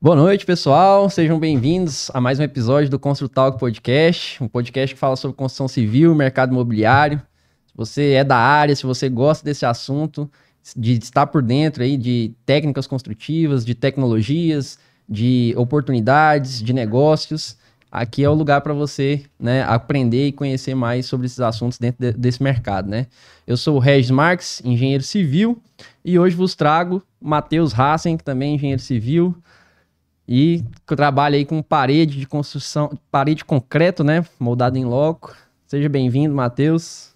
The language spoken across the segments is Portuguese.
Boa noite, pessoal. Sejam bem-vindos a mais um episódio do Construtalk Podcast, um podcast que fala sobre construção civil e mercado imobiliário. Se você é da área, se você gosta desse assunto, de estar por dentro aí de técnicas construtivas, de tecnologias, de oportunidades, de negócios, aqui é o lugar para você, né, aprender e conhecer mais sobre esses assuntos dentro desse mercado, né? Eu sou o Regis Marques, engenheiro civil, e hoje vos trago Matheus Hassen, que também é engenheiro civil, e que trabalha aí com parede de construção, parede de concreto, né? Moldado em loco. Seja bem-vindo, Matheus.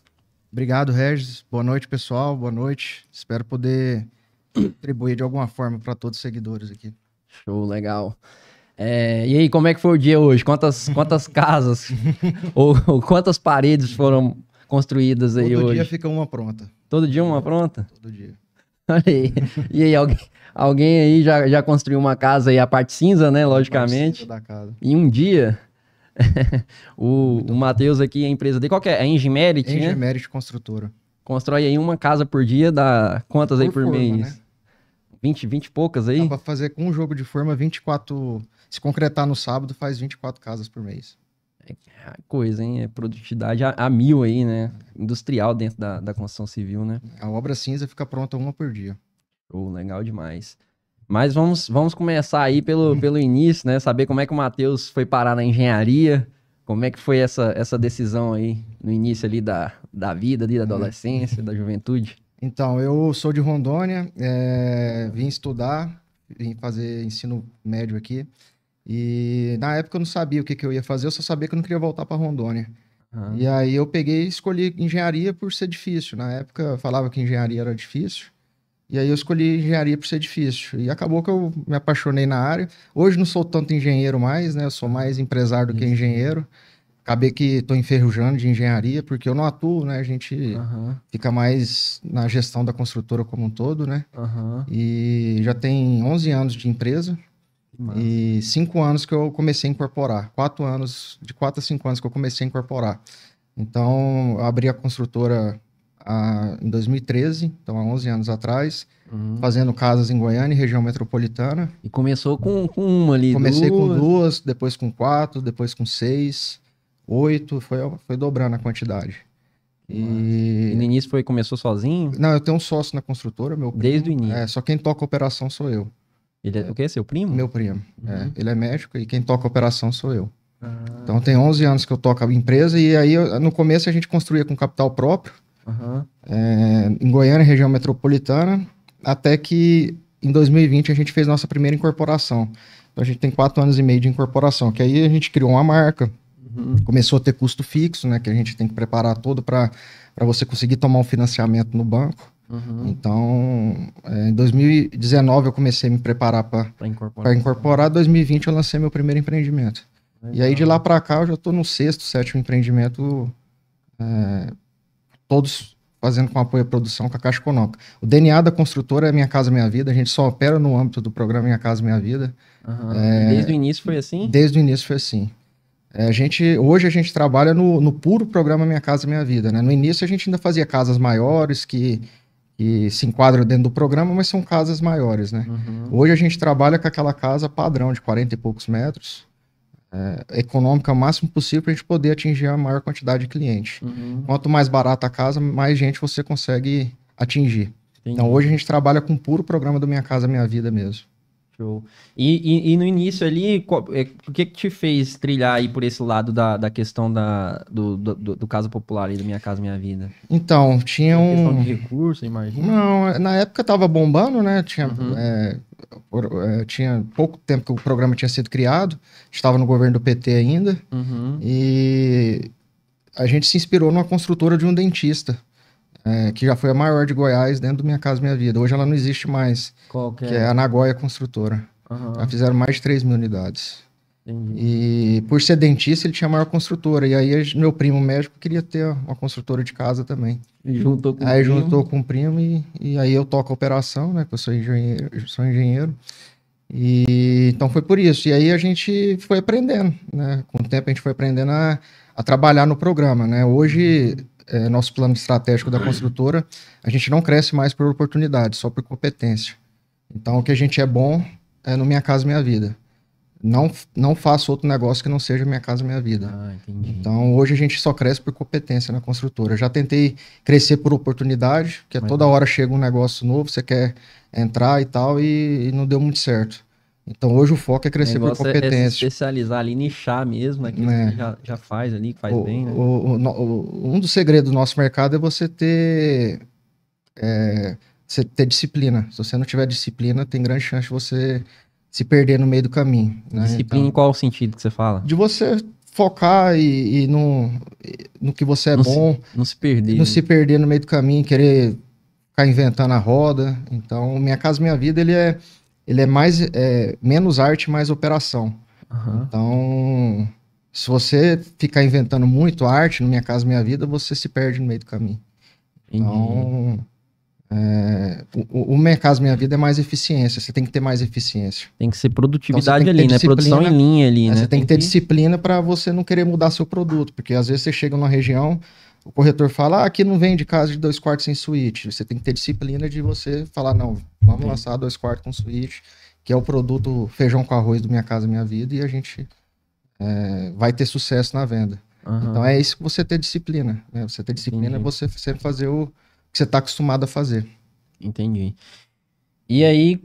Obrigado, Regis. Boa noite, pessoal. Boa noite. Espero poder contribuir de alguma forma para todos os seguidores aqui. Show, legal. E aí, como é que foi o dia hoje? Quantas casas ou quantas paredes foram construídas aí hoje? Todo dia fica uma pronta. Todo dia uma pronta? Todo dia. Olha aí. E aí, alguém aí já construiu uma casa aí, a parte cinza, né? Logicamente. Da casa. Em um dia, o Matheus aqui, a empresa dele, qual que é? A Engimerit, né? Engimerit Construtora. Constrói aí uma casa por dia, dá quantas aí por forma, mês? Né? 20 e poucas aí? Dá para fazer com um jogo de forma 24... Se concretar no sábado, faz 24 casas por mês. É coisa, hein? É produtividade a mil aí, né? Industrial dentro da construção civil, né? A obra cinza fica pronta uma por dia. Legal demais. Mas vamos começar aí pelo início, né? Saber como é que o Matheus foi parar na engenharia, como é que foi essa decisão aí no início ali da vida, ali, da adolescência, da juventude. Então, eu sou de Rondônia, vim estudar, vim fazer ensino médio aqui. E na época eu não sabia o que eu ia fazer, eu só sabia que eu não queria voltar para Rondônia. Uhum. E aí eu peguei e escolhi engenharia por ser difícil. Na época eu falava que engenharia era difícil. E aí eu escolhi engenharia por ser difícil. E acabou que eu me apaixonei na área. Hoje não sou tanto engenheiro mais, né? Eu sou mais empresário do que engenheiro. Acabei que estou enferrujando de engenharia, porque eu não atuo, né? A gente fica mais na gestão da construtora como um todo, né? E já tem 11 anos de empresa. Massa. E 5 anos que eu comecei a incorporar. 4 anos, de 4 a 5 anos que eu comecei a incorporar. Então, eu abri a construtora em 2013, então há 11 anos atrás, fazendo casas em Goiânia, região metropolitana. E começou com uma ali, Comecei com 2, depois com 4, depois com 6, 8, foi dobrando a quantidade. E no início começou sozinho? Não, eu tenho um sócio na construtora, meu primo. Desde o início? Só quem toca a operação sou eu. Ele é o quê? Seu primo? Meu primo. Ele é médico e quem toca a operação sou eu. Então tem 11 anos que eu toco a empresa e aí no começo a gente construía com capital próprio. Em Goiânia, região metropolitana, até que em 2020 a gente fez nossa primeira incorporação. Então a gente tem 4 anos e meio de incorporação, que aí a gente criou uma marca, começou a ter custo fixo, né, que a gente tem que preparar todo para você conseguir tomar um financiamento no banco. Então, em 2019 eu comecei a me preparar para incorporar. Em 2020 eu lancei meu primeiro empreendimento. Legal. E aí de lá para cá eu já estou no 6º, 7º empreendimento, todos fazendo com apoio à produção com a Caixa Econômica. O DNA da construtora é Minha Casa Minha Vida, a gente só opera no âmbito do programa Minha Casa Minha Vida. Desde o início foi assim? Desde o início foi assim. Hoje a gente trabalha no puro programa Minha Casa Minha Vida, né? No início a gente ainda fazia casas maiores que se enquadram dentro do programa, mas são casas maiores, né? Hoje a gente trabalha com aquela casa padrão de 40 e poucos metros, econômica o máximo possível para a gente poder atingir a maior quantidade de cliente. Quanto mais barata a casa, mais gente você consegue atingir. Entendi. Então hoje a gente trabalha com o puro programa do Minha Casa Minha Vida mesmo. Show. E no início ali, o que te fez trilhar aí por esse lado da questão do Casa Popular aí, do Minha Casa Minha Vida? Então, tinha questão de recurso, imagina? Não, na época tava bombando, né? Tinha pouco tempo que o programa tinha sido criado, estava no governo do PT ainda, e a gente se inspirou numa construtora de um dentista, que já foi a maior de Goiás dentro do Minha Casa Minha Vida. Hoje ela não existe mais. Qual que é? Que é a Nagoya Construtora. Já fizeram mais de 3 mil unidades. Entendi. E por ser dentista, ele tinha a maior construtora. E aí meu primo médico queria ter uma construtora de casa também. E juntou com aí juntou com o primo e aí eu toco a operação, né? Que eu sou engenheiro. E então foi por isso. E aí a gente foi aprendendo, né? Com o tempo a gente foi aprendendo a trabalhar no programa, né? Hoje, nosso plano estratégico da construtora, a gente não cresce mais por oportunidade, só por competência. Então, o que a gente é bom é no Minha Casa Minha Vida. Não faço outro negócio que não seja Minha Casa Minha Vida. Ah, entendi. Então, hoje a gente só cresce por competência na construtora. Já tentei crescer por oportunidade, porque toda hora chega um negócio novo, você quer entrar e tal, e não deu muito certo. Então, hoje o foco é crescer por competência. É se especializar ali, nichar mesmo, naquilo que você já faz ali, que faz bem, né? Um dos segredos do nosso mercado é você ter disciplina. Se você não tiver disciplina, tem grande chance de você se perder no meio do caminho. Né? Disciplina então, em qual sentido que você fala? De você focar no que você é bom. Não se perder. Não se perder no meio do caminho, querer ficar inventando a roda. Então, Minha Casa Minha Vida, ele é menos arte, mais operação. Uhum. Então, se você ficar inventando muito arte no Minha Casa Minha Vida, você se perde no meio do caminho. Então, o Minha Casa Minha Vida é mais eficiência. Você tem que ter mais eficiência. Tem que ser produtividade ali, né? Produção em linha ali, né? Você tem que ter disciplina para você não querer mudar seu produto. Porque às vezes você chega numa região, o corretor fala, aqui não vende casa de 2 quartos sem suíte. Você tem que ter disciplina de você falar, não, vamos lançar 2 quartos com suíte, que é o produto feijão com arroz do Minha Casa Minha Vida, e a gente vai ter sucesso na venda. Uhum. Então é isso que você ter disciplina. Né? Você ter disciplina é você sempre fazer o que você está acostumado a fazer. Entendi. E aí,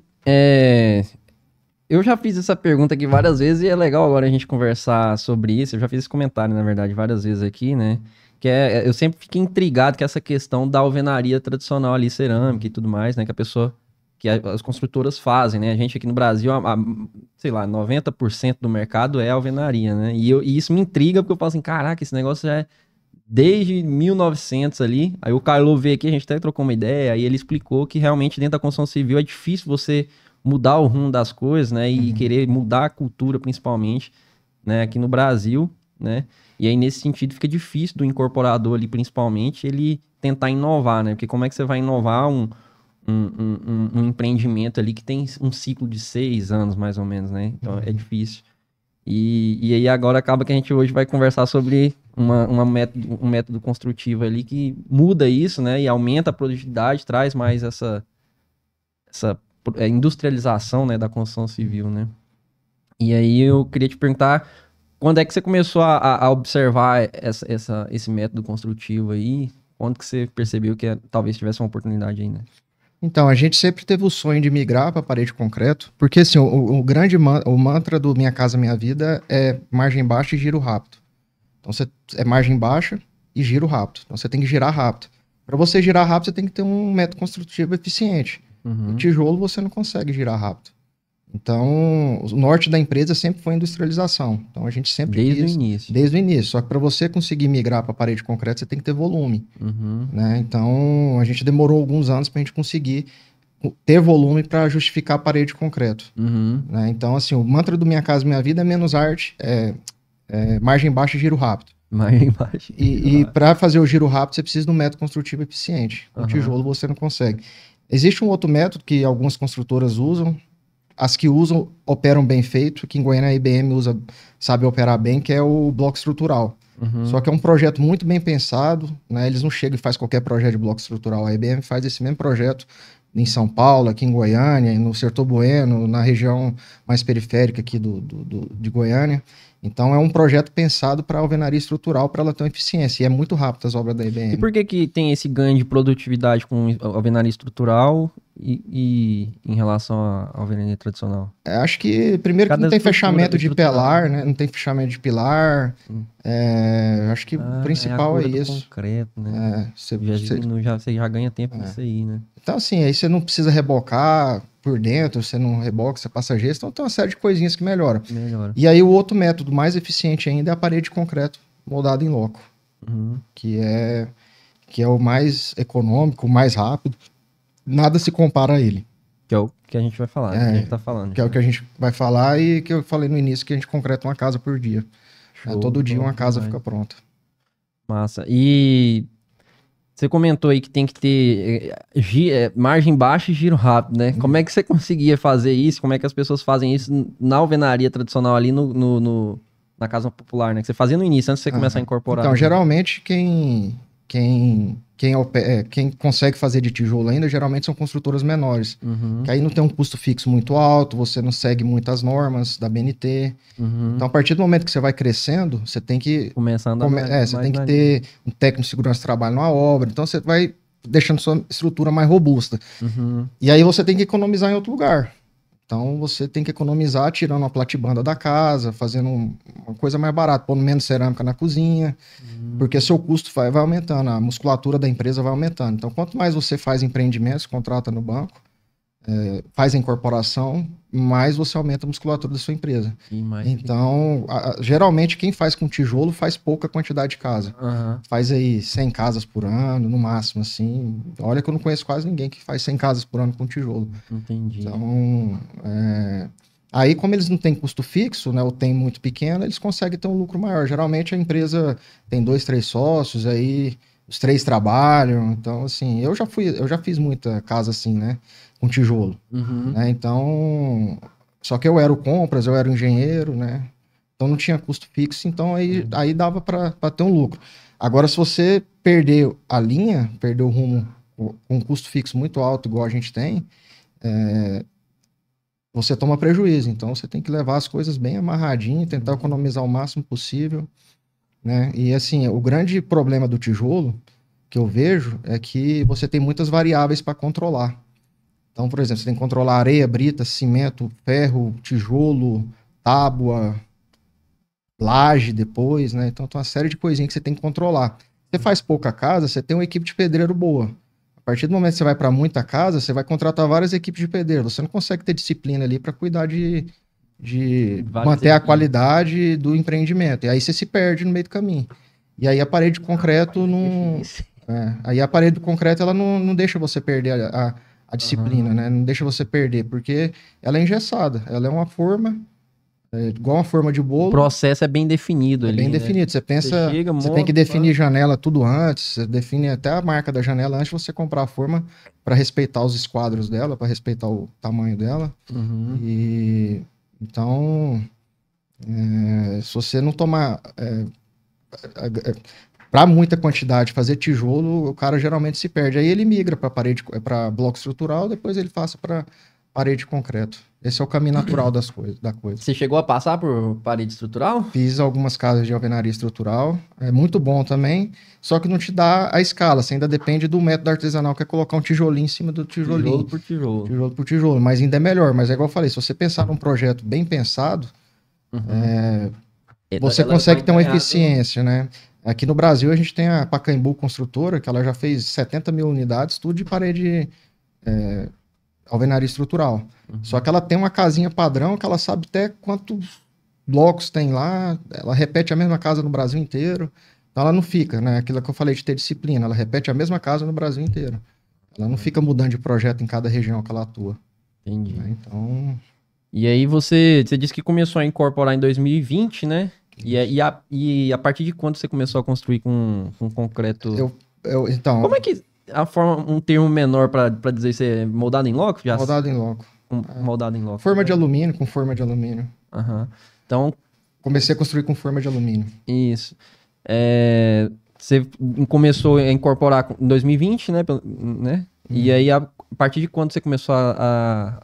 eu já fiz essa pergunta aqui várias vezes e é legal agora a gente conversar sobre isso. Eu já fiz esse comentário, na verdade, várias vezes aqui, né? Que eu sempre fico intrigado com essa questão da alvenaria tradicional ali, cerâmica e tudo mais, né? Que as construtoras fazem, né? A gente aqui no Brasil, sei lá, 90% do mercado é alvenaria, né? E isso me intriga porque eu falo assim, caraca, esse negócio já é desde 1900 ali. Aí o Carlo veio aqui, a gente até trocou uma ideia, aí ele explicou que realmente dentro da construção civil é difícil você mudar o rumo das coisas, né? E querer mudar a cultura, principalmente, né? Aqui no Brasil, né? E aí, nesse sentido, fica difícil do incorporador ali, principalmente, ele tentar inovar, né? Porque como é que você vai inovar um empreendimento ali que tem um ciclo de 6 anos, mais ou menos, né? Então, é difícil. E aí, agora, acaba que a gente hoje vai conversar sobre um método construtivo ali que muda isso, né? E aumenta a produtividade, traz mais essa industrialização, né, da construção civil, né? E aí, eu queria te perguntar... Quando é que você começou a observar esse método construtivo aí? Quando que você percebeu que talvez tivesse uma oportunidade aí, né? Então, a gente sempre teve o sonho de migrar para parede de concreto, porque assim, o mantra do Minha Casa Minha Vida é margem baixa e giro rápido. Então, é margem baixa e giro rápido. Então, você tem que girar rápido. Para você girar rápido, você tem que ter um método construtivo eficiente. O tijolo você não consegue girar rápido. Então, o norte da empresa sempre foi a industrialização. Então, a gente sempre Desde o início. Desde o início. Só que para você conseguir migrar para parede de concreto, você tem que ter volume. Né? Então, a gente demorou alguns anos para a gente conseguir ter volume para justificar a parede de concreto. Né? Então, assim, o mantra do Minha Casa Minha Vida é menos arte, margem baixa e giro rápido. Margem baixa. E para fazer o giro rápido, você precisa de um método construtivo eficiente. Com tijolo você não consegue. Existe um outro método que algumas construtoras usam. As que usam, operam bem feito, que em Goiânia a IBM sabe operar bem, que é o bloco estrutural. Só que é um projeto muito bem pensado, né? Eles não chegam e fazem qualquer projeto de bloco estrutural. A IBM faz esse mesmo projeto em São Paulo, aqui em Goiânia, no Sertão Bueno, na região mais periférica aqui de Goiânia. Então é um projeto pensado para alvenaria estrutural, para ela ter uma eficiência. E é muito rápido as obras da IBM. E por que tem esse ganho de produtividade com alvenaria estrutural e em relação à alvenaria tradicional? Acho que, primeiro, que não tem fechamento de pilar, né? Não tem fechamento de pilar. Acho que o principal é isso. Concreto, né? Você já ganha tempo nisso aí, né? Então, assim, aí você não precisa rebocar por dentro, você não reboca, você passa gesso. Então, tem uma série de coisinhas que melhoram. E aí, o outro método mais eficiente ainda é a parede de concreto moldada em loco. Que é o mais econômico, o mais rápido. Nada se compara a ele. Que é o que a gente vai falar, que a gente tá falando. Que é o que a gente vai falar e que eu falei no início, que a gente concreta uma casa por dia. Todo dia uma casa fica pronta. Massa. E você comentou aí que tem que ter margem baixa e giro rápido, né? Como é que você conseguia fazer isso? Como é que as pessoas fazem isso na alvenaria tradicional ali na casa popular, né? Que você fazia no início, antes de você começar a incorporar. Então, geralmente, quem quem consegue fazer de tijolo ainda, geralmente são construtoras menores. Que aí não tem um custo fixo muito alto, você não segue muitas normas da BNT. Então, a partir do momento que você vai crescendo, você tem que... Começando a você tem que ter um técnico de segurança de trabalho numa obra. Então, você vai deixando sua estrutura mais robusta. E aí você tem que economizar em outro lugar. Então, você tem que economizar tirando a platibanda da casa, fazendo uma coisa mais barata, pondo menos cerâmica na cozinha, porque seu custo vai aumentando, a musculatura da empresa vai aumentando. Então, quanto mais você faz empreendimentos, contrata no banco, faz a incorporação, mais você aumenta a musculatura da sua empresa. Então, geralmente, quem faz com tijolo faz pouca quantidade de casa. Faz aí 100 casas por ano, no máximo, assim. Olha que eu não conheço quase ninguém que faz 100 casas por ano com tijolo. Entendi. Então, aí como eles não têm custo fixo, né, ou tem muito pequeno, eles conseguem ter um lucro maior. Geralmente a empresa tem 2, 3 sócios, aí os 3 trabalham. Então, assim, eu já fiz muita casa assim, né, com tijolo. Né, então, só que eu era o compras, eu era o engenheiro, né, então não tinha custo fixo, então aí dava para ter um lucro. Agora, se você perder a linha, perder o rumo com um custo fixo muito alto, igual a gente tem, você toma prejuízo. Então, você tem que levar as coisas bem amarradinho, tentar economizar o máximo possível, né? E, assim, o grande problema do tijolo que eu vejo é que você tem muitas variáveis para controlar. Então, por exemplo, você tem que controlar areia, brita, cimento, ferro, tijolo, tábua, laje depois, né? Então, tem uma série de coisinhas que você tem que controlar. Você faz pouca casa, você tem uma equipe de pedreiro boa. A partir do momento que você vai para muita casa, você vai contratar várias equipes de pedreiro. Você não consegue ter disciplina ali para cuidar de manter a qualidade do empreendimento. E aí você se perde no meio do caminho. E aí a parede de concreto não... aí a parede de concreto ela não deixa você perder a disciplina, né? Não deixa você perder, porque ela é engessada. Ela é uma forma... igual uma forma de bolo. O processo é bem definido ali, bem né? definido. Você pensa, chega, você tem que definir janela tudo antes, você define até a marca da janela antes de você comprar a forma para respeitar os esquadros dela, para respeitar o tamanho dela. E então, se você não tomar para muita quantidade fazer tijolo, o cara geralmente se perde. Aí ele migra para bloco estrutural, depois ele passa para parede de concreto. Esse é o caminho natural da coisa. Você chegou a passar por parede estrutural? Fiz algumas casas de alvenaria estrutural. É muito bom também, só que não te dá a escala. Você ainda depende do método artesanal, que é colocar um tijolinho em cima do tijolinho. Tijolo por tijolo. Tijolo por tijolo. Mas ainda é melhor. Mas é igual eu falei, se você pensar num projeto bem pensado, você consegue ter uma eficiência, né? Aqui no Brasil, a gente tem a Pacaembu Construtora, que ela já fez 70 mil unidades, tudo de parede... alvenaria estrutural. Só que ela tem uma casinha padrão que ela sabe até quantos blocos tem lá, ela repete a mesma casa no Brasil inteiro, então ela não fica, né? Aquilo que eu falei de ter disciplina, ela repete a mesma casa no Brasil inteiro. Ela não fica mudando de projeto em cada região que ela atua. Entendi. Né? Então... E aí você disse que começou a incorporar em 2020, né? E a partir de quando você começou a construir com concreto? Então... Como é que... um termo menor para dizer isso é moldado em loco? Moldado em loco. Moldado em loco. Forma de alumínio, com forma de alumínio. Então... Comecei a construir com forma de alumínio. Isso. Você começou a incorporar em 2020, né? E aí, a partir de quando você começou a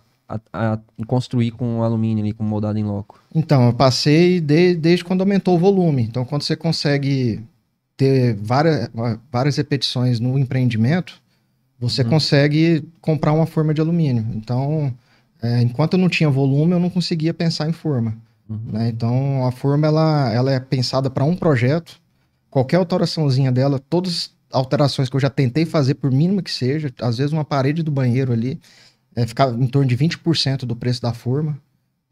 construir com alumínio ali, com moldado em loco? Então, eu passei desde quando aumentou o volume. Então, quando você consegue ter várias repetições no empreendimento, você consegue comprar uma forma de alumínio. Então, enquanto eu não tinha volume, eu não conseguia pensar em forma. Né? Então, a forma ela é pensada para um projeto. Qualquer alteraçãozinha dela, todas as alterações que eu já tentei fazer, por mínima que seja, às vezes uma parede do banheiro ali, ficava em torno de 20% do preço da forma.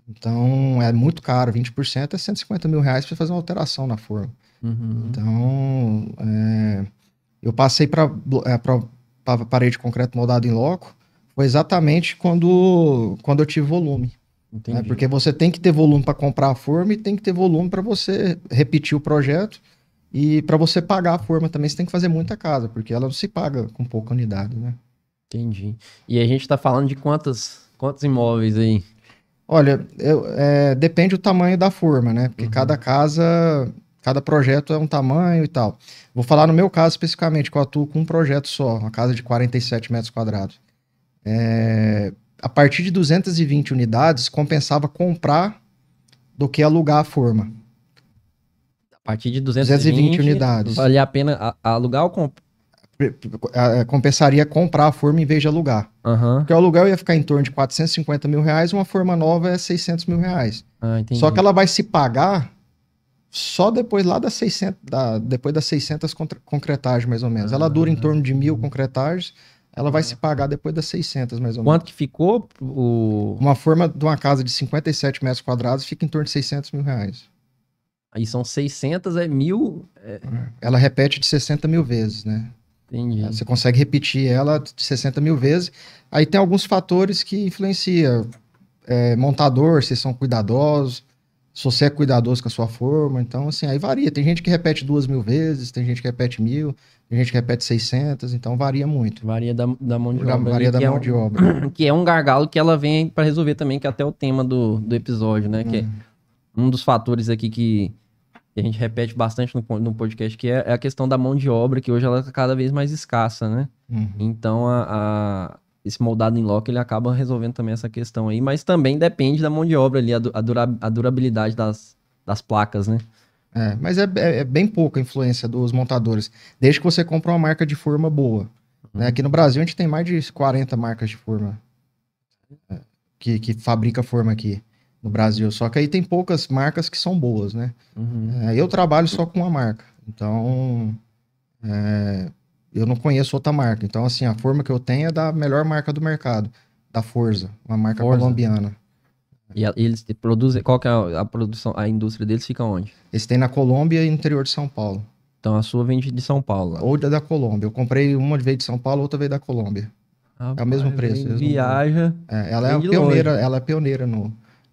Então, é muito caro. 20% é 150 mil reais para fazer uma alteração na forma. Então, eu passei para parede de concreto moldado em loco, foi exatamente quando eu tive volume. Né? Porque você tem que ter volume para comprar a forma e tem que ter volume para você repetir o projeto e para você pagar a forma também você tem que fazer muita casa, porque ela não se paga com pouca unidade, né? Entendi. E a gente está falando de quantos imóveis aí? Olha, depende do tamanho da forma, né? Porque cada casa Cada projeto é um tamanho e tal. Vou falar no meu caso especificamente, que eu atuo com um projeto só, uma casa de 47 metros quadrados. A partir de 220 unidades, compensava comprar do que alugar a forma. A partir de 220 unidades. Vale a pena alugar ou comprar? Compensaria comprar a forma em vez de alugar. Porque o aluguel ia ficar em torno de 450 mil reais, uma forma nova é 600 mil reais. Só que ela vai se pagar só depois lá das 600, depois das 600 concretagens, mais ou menos. Ela dura em torno de 1.000 concretagens, ela vai se pagar depois das 600, mais ou menos. Quanto que ficou? Uma forma de uma casa de 57 metros quadrados fica em torno de 600 mil reais. Aí são 600, é 1.000... Ela repete de 60 mil vezes, né? Entendi. Você consegue repetir ela de 60 mil vezes. Aí tem alguns fatores que influenciam. Montador, se são cuidadosos, se você é cuidadoso com a sua forma. Então, assim, aí varia. Tem gente que repete 2.000 vezes, tem gente que repete 1.000, tem gente que repete 600, então varia muito. Varia da mão de obra. Varia da mão de obra. Que é um gargalo que ela vem para resolver também, que é até o tema do episódio, né? Que é um dos fatores aqui que a gente repete bastante no podcast, que é a questão da mão de obra, que hoje ela é cada vez mais escassa, né? Então, esse moldado em loco, ele acaba resolvendo também essa questão aí, mas também depende da mão de obra ali, a durabilidade das placas, né? Mas é bem pouca a influência dos montadores, desde que você compra uma marca de forma boa. Né? Aqui no Brasil, a gente tem mais de 40 marcas de forma que fabrica forma aqui no Brasil, só que aí tem poucas marcas que são boas, né? Eu trabalho só com uma marca, então eu não conheço outra marca. Então, assim, a forma que eu tenho é da melhor marca do mercado, da Forza, uma marca colombiana. E eles produzem, qual que é a produção, a indústria deles fica onde? Eles têm na Colômbia e no interior de São Paulo. Então a sua vende de São Paulo. Ou da Colômbia. Eu comprei uma veio de São Paulo, outra veio da Colômbia. É o mesmo preço. Viaja. Ela é pioneira, ela é pioneira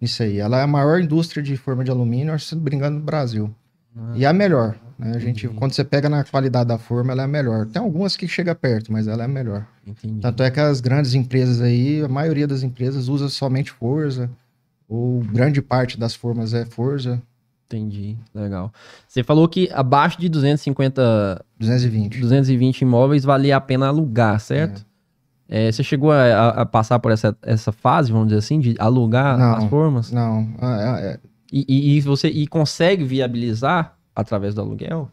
nisso aí. Ela é a maior indústria de forma de alumínio, acho que se brincando no Brasil. E é a melhor. Né? Quando você pega na qualidade da forma, ela é a melhor. Tem algumas que chega perto, mas ela é a melhor. Entendi. Tanto é que as grandes empresas aí, a maioria das empresas usa somente Forza, ou grande parte das formas é Forza. Entendi, legal. Você falou que abaixo de 220 imóveis valia a pena alugar, certo? Você chegou a passar por essa fase, vamos dizer assim, de alugar as formas? Não. E você consegue viabilizar através do aluguel?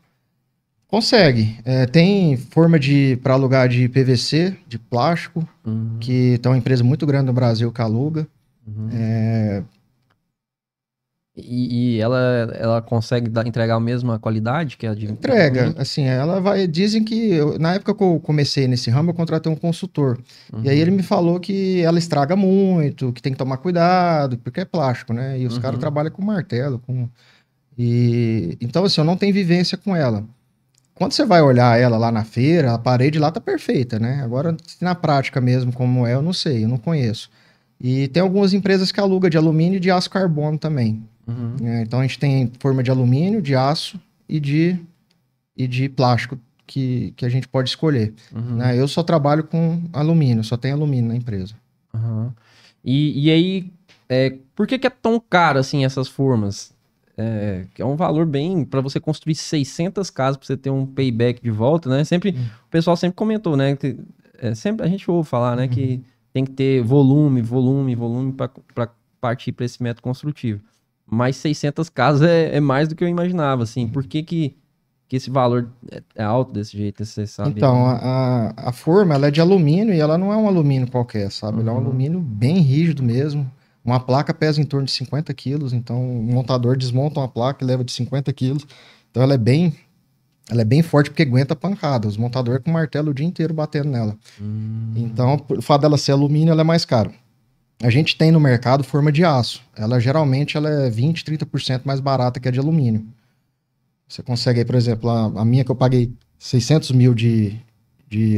Consegue. Tem forma para alugar de PVC, de plástico, que tem uma empresa muito grande no Brasil que aluga. E ela consegue entregar a mesma qualidade que a de... Entrega, assim, ela vai... Dizem que... na época que eu comecei nesse ramo, eu contratei um consultor. E aí ele me falou que ela estraga muito, que tem que tomar cuidado, porque é plástico, né? E os caras trabalham com martelo, Então, assim, eu não tenho vivência com ela. Quando você vai olhar ela lá na feira, a parede lá tá perfeita, né? Agora, na prática mesmo, como eu não sei, eu não conheço. E tem algumas empresas que alugam de alumínio e de aço carbono também. Então a gente tem forma de alumínio, de aço e de plástico que a gente pode escolher. Né? Eu só trabalho com alumínio, só tem alumínio na empresa. E aí, por que é tão caro assim essas formas? Que é um valor bem para você construir 600 casas, para você ter um payback de volta, né? O pessoal sempre comentou, né? Sempre a gente ouve falar, né? Que tem que ter volume para partir para esse método construtivo. Mas 600 casas é mais do que eu imaginava, assim. Por que esse valor é alto desse jeito, você sabe? Então, a forma, ela é de alumínio e ela não é um alumínio qualquer, sabe? Ela é um alumínio bem rígido mesmo. Uma placa pesa em torno de 50 quilos, então o montador desmonta uma placa e leva de 50 quilos. Então ela é bem forte porque aguenta pancada. Os montadores com martelo o dia inteiro batendo nela. Então, o fato dela ser alumínio, ela é mais cara. A gente tem no mercado forma de aço. Geralmente ela é 20%, 30% mais barata que a de alumínio. Você consegue aí, por exemplo, a minha que eu paguei 600 mil de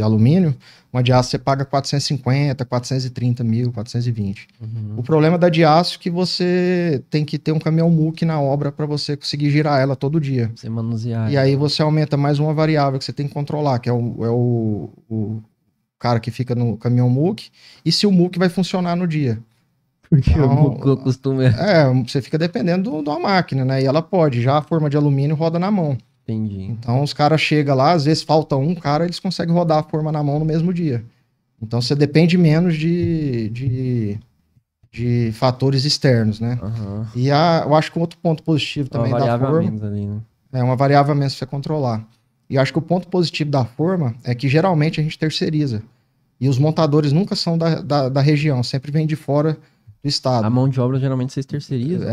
alumínio, uma de aço você paga 450, 430 mil, 420. O problema da de aço é que você tem que ter um caminhão muque na obra para você conseguir girar ela todo dia. Você manusear. E aí você aumenta mais uma variável que você tem que controlar, que é o cara que fica no caminhão muque, e se o muque vai funcionar no dia. Porque Então, o costume é... você fica dependendo de uma máquina, né? E ela pode, já a forma de alumínio roda na mão. Entendi. Então os caras chegam lá, às vezes falta um cara, eles conseguem rodar a forma na mão no mesmo dia. Então você depende menos de fatores externos, né? Aham. E eu acho que um outro ponto positivo Uma também da variável a forma menos ali, né? é uma variável a menos pra você controlar. E acho que o ponto positivo da forma é que geralmente a gente terceiriza. E os montadores nunca são da região, sempre vêm de fora do A estado. mão de obra geralmente vocês terceirizam?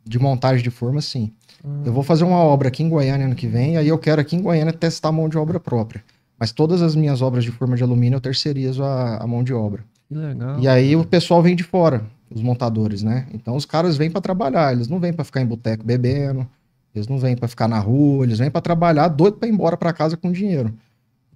De montagem de forma, sim. Ah, Eu vou fazer uma obra aqui em Goiânia ano que vem, aí eu quero aqui em Goiânia testar a mão de obra própria. Mas todas as minhas obras de forma de alumínio eu terceirizo a mão de obra. que legal. E aí cara. o pessoal vem de fora, os montadores, né? Então os caras vêm para trabalhar, eles não vêm para ficar em boteco bebendo, eles não vêm para ficar na rua, eles vêm para trabalhar, doido para ir embora para casa com dinheiro.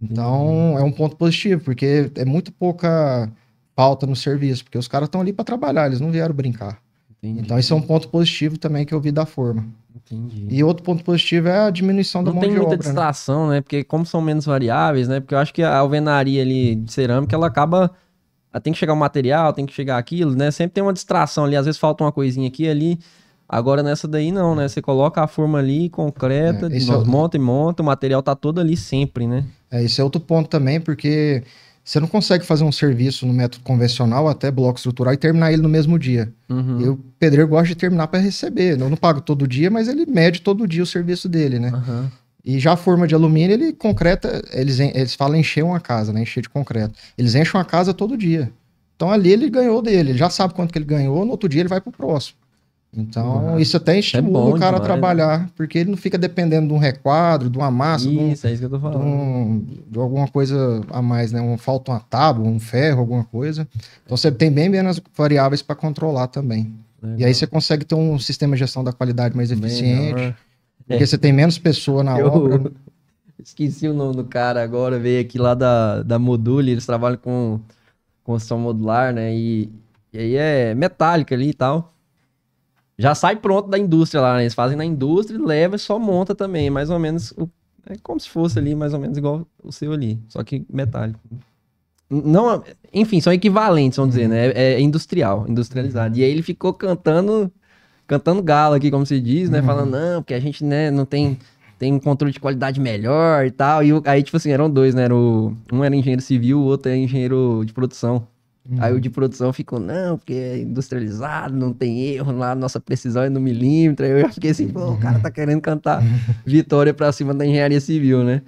Então é um ponto positivo, porque é muito pouca falta no serviço, porque os caras estão ali para trabalhar, eles não vieram brincar. Entendi. Então esse é um ponto positivo também que eu vi da forma. Entendi. E outro ponto positivo é a diminuição da Não mão tem de muita obra, né? distração, né? Porque como são menos variáveis, né? Porque eu acho que a alvenaria ali de cerâmica, ela acaba... Tem que chegar o material, tem que chegar aquilo, né? Sempre tem uma distração ali. Às vezes falta uma coisinha aqui e ali. Agora nessa daí não, né? Você coloca a forma ali, concreta, Esse nós monta e monta, o material tá todo ali sempre, né? esse é outro ponto também, porque você não consegue fazer um serviço no método convencional, até bloco estrutural, e terminar ele no mesmo dia. Uhum. E o pedreiro gosta de terminar para receber. Eu não pago todo dia, mas ele mede todo dia o serviço dele, né? Aham. E já a forma de alumínio, ele concreta, eles falam encher uma casa, né? Encher de concreto. Eles enchem uma casa todo dia. Então ali ele ganhou dele, ele já sabe quanto que ele ganhou, no outro dia ele vai pro próximo. Então Uhum. isso até estimula bom o cara a demais, trabalhar, porque ele não fica dependendo de um requadro, de uma massa, Isso, é isso que eu tô falando. de alguma coisa a mais, né? Falta uma tábua, um ferro, alguma coisa. Então você tem bem menos variáveis para controlar também. Legal. E aí você consegue ter um sistema de gestão da qualidade mais eficiente, Melhor. porque você tem menos pessoa na obra. Eu esqueci o nome do cara agora, veio aqui lá da Module, eles trabalham com construção modular, né? E aí é metálica ali e tal. Já sai pronto da indústria lá, né? Eles fazem na indústria, leva e só monta também, mais ou menos, é como se fosse ali, mais ou menos igual o seu ali, só que metálico. Não, enfim, são equivalentes, vamos dizer, né? É industrializado. E aí ele ficou cantando galo aqui, como se diz, né? Falando, não, porque a gente, né, não tem um controle de qualidade melhor e tal. E aí, tipo assim, eram dois, né? Um era engenheiro civil, o outro era engenheiro de produção. Aí o de produção ficou, não, porque é industrializado, não tem erro lá, nossa precisão é no milímetro. Aí eu já fiquei assim, pô, o cara tá querendo cantar vitória pra cima da engenharia civil, né?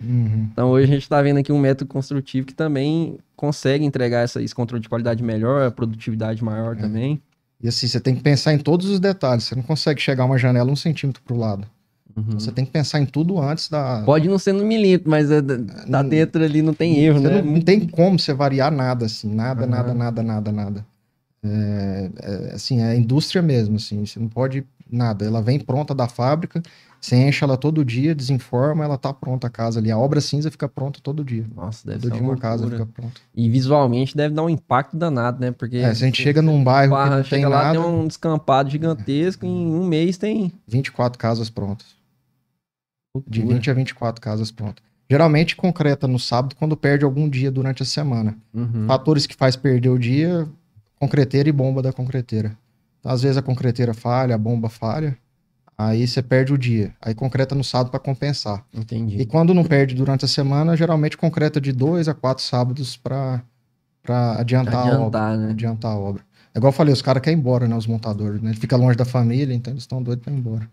Então hoje a gente tá vendo aqui um método construtivo que também consegue entregar esse controle de qualidade melhor, a produtividade maior também. E assim, você tem que pensar em todos os detalhes. Você não consegue chegar uma janela 1 centímetro pro lado. Então você tem que pensar em tudo antes da... Pode não ser no milímetro, mas tá dentro ali, não tem erro, né? Não tem como você variar nada, assim. Nada. Assim, é indústria mesmo, assim. Você não pode nada. Ela vem pronta da fábrica, você enche ela todo dia, desenforma, ela tá pronta a casa ali. A obra cinza fica pronta todo dia. Nossa, deve Todo ser dia uma uma casa loucura. fica pronta. E visualmente deve dar um impacto danado, né? Porque Se a gente chega num bairro que não tem chega lá, nada, tem um descampado gigantesco, em um mês tem 24 casas prontas. De loucura. 20 a 24 casas prontas. Geralmente concreta no sábado quando perde algum dia durante a semana. Uhum. Fatores que faz perder o dia, concreteira e bomba da concreteira. Então, às vezes a concreteira falha, a bomba falha, aí você perde o dia. Aí concreta no sábado para compensar. Entendi. E quando não perde durante a semana, geralmente concreta de 2 a 4 sábados para adiantar a obra. né? Adiantar a obra. É igual eu falei, os caras querem ir embora, né? Os montadores, né? Fica longe da família, então eles estão doidos para ir embora.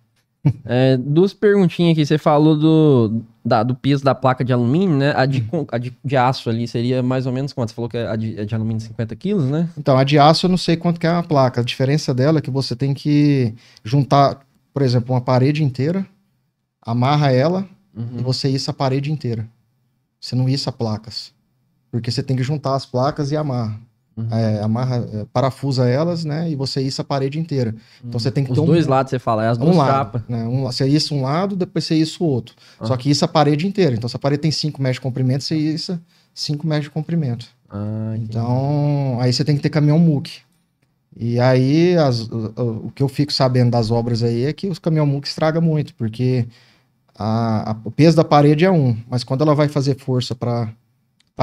Duas perguntinhas aqui. Você falou do peso da placa de alumínio, né? A de aço ali seria mais ou menos quanto? Você falou que é de alumínio 50 quilos, né? Então, a de aço eu não sei quanto que é uma placa. A diferença dela é que você tem que juntar, por exemplo, uma parede inteira, amarra ela e você issa a parede inteira. Você não issa placas. Porque você tem que juntar as placas e amarra. Parafusa elas, né? E você issa a parede inteira. Então você tem que Os ter dois lados, você fala, é as duas lado, chapas. né? Você issa um lado, depois você issa o outro. Só que issa a parede inteira. Então se a parede tem 5 metros de comprimento, você issa 5 metros de comprimento. Então, aí você tem que ter caminhão muque. E aí, o que eu fico sabendo das obras aí é que os caminhão muque estragam muito, porque o peso da parede é 1, mas quando ela vai fazer força para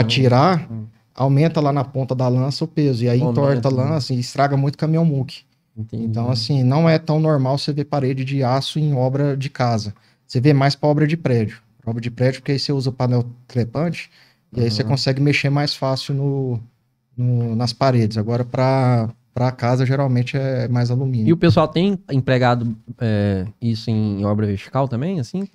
tirar, aumenta lá na ponta da lança o peso. E aí entorta a lança e estraga muito caminhão muque. Entendi. Então, assim, não é tão normal você ver parede de aço em obra de casa. Você vê mais para obra de prédio. Obra de prédio, porque aí você usa o painel crepante e aí você consegue mexer mais fácil nas paredes. Agora, para casa, geralmente é mais alumínio. E o pessoal tem empregado isso em obra vertical também, assim?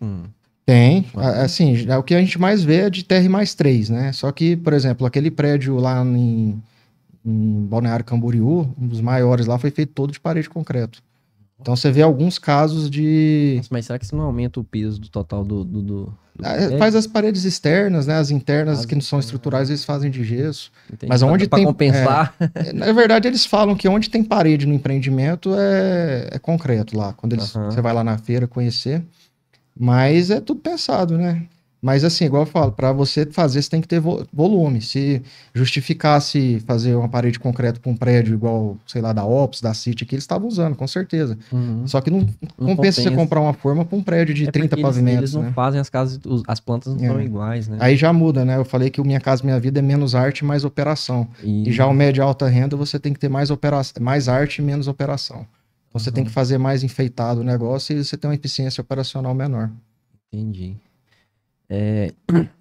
Tem. Assim, o que a gente mais vê é de TR+3, né? Só que, por exemplo, aquele prédio lá em Balneário Camboriú, um dos maiores lá, foi feito todo de parede de concreto. Então você vê alguns casos de... Nossa, mas será que isso não aumenta o peso do total do Faz as paredes externas, né? As internas que não são estruturais, eles fazem de gesso. Entendi. Mas onde pra tem... compensar... na verdade, eles falam que onde tem parede no empreendimento é concreto lá. Quando você vai lá na feira conhecer. Mas é tudo pensado, né? Mas assim, igual eu falo, para você fazer, você tem que ter volume. Se justificasse fazer uma parede de concreto para um prédio igual, sei lá, da Ops, da City, que eles estavam usando, com certeza. Só que não compensa você comprar uma forma para um prédio de 30 pavimentos. Eles não fazem as casas, as plantas não são iguais, né? Aí já muda, né? Eu falei que o Minha Casa Minha Vida é menos arte e mais operação. E já o médio e alta renda, você tem que ter mais arte e menos operação. Então você tem que fazer mais enfeitado o negócio e você tem uma eficiência operacional menor. Entendi.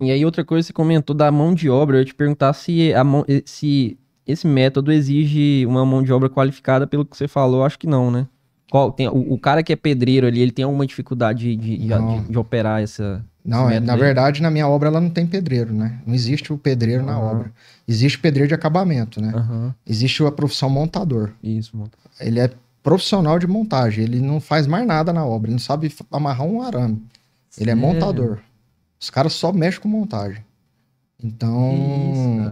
E aí outra coisa, você comentou da mão de obra. Eu ia te perguntar se esse método exige uma mão de obra qualificada. Pelo que você falou, acho que não, né? O cara que é pedreiro ali, ele tem alguma dificuldade de operar essa... Não, na verdade, na minha obra ela não tem pedreiro, né? Não existe o pedreiro na obra. Existe o pedreiro de acabamento, né? Existe a profissão montador. Isso, montador. Ele é profissional de montagem. Ele não faz mais nada na obra. Ele não sabe amarrar um arame. Ele é montador. Os caras só mexem com montagem. Então,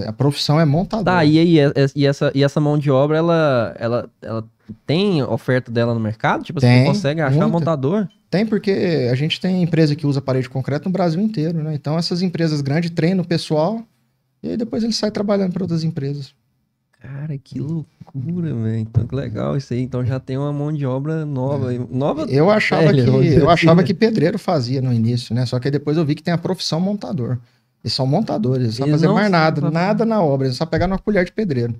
a profissão é montador. Tá, e essa mão de obra, ela tem oferta dela no mercado? Tipo, você consegue achar montador? Tem, porque a gente tem empresa que usa parede de concreto no Brasil inteiro, né? Então, essas empresas grandes treinam o pessoal e aí depois eles saem trabalhando para outras empresas. Cara, que loucura, velho. Então, que legal isso aí. Então já tem uma mão de obra nova. Eu achava que pedreiro fazia no início, né? Só que aí depois eu vi que tem a profissão montador. Eles são montadores, eles não fazem mais nada na obra. Eles só pegaram uma colher de pedreiro.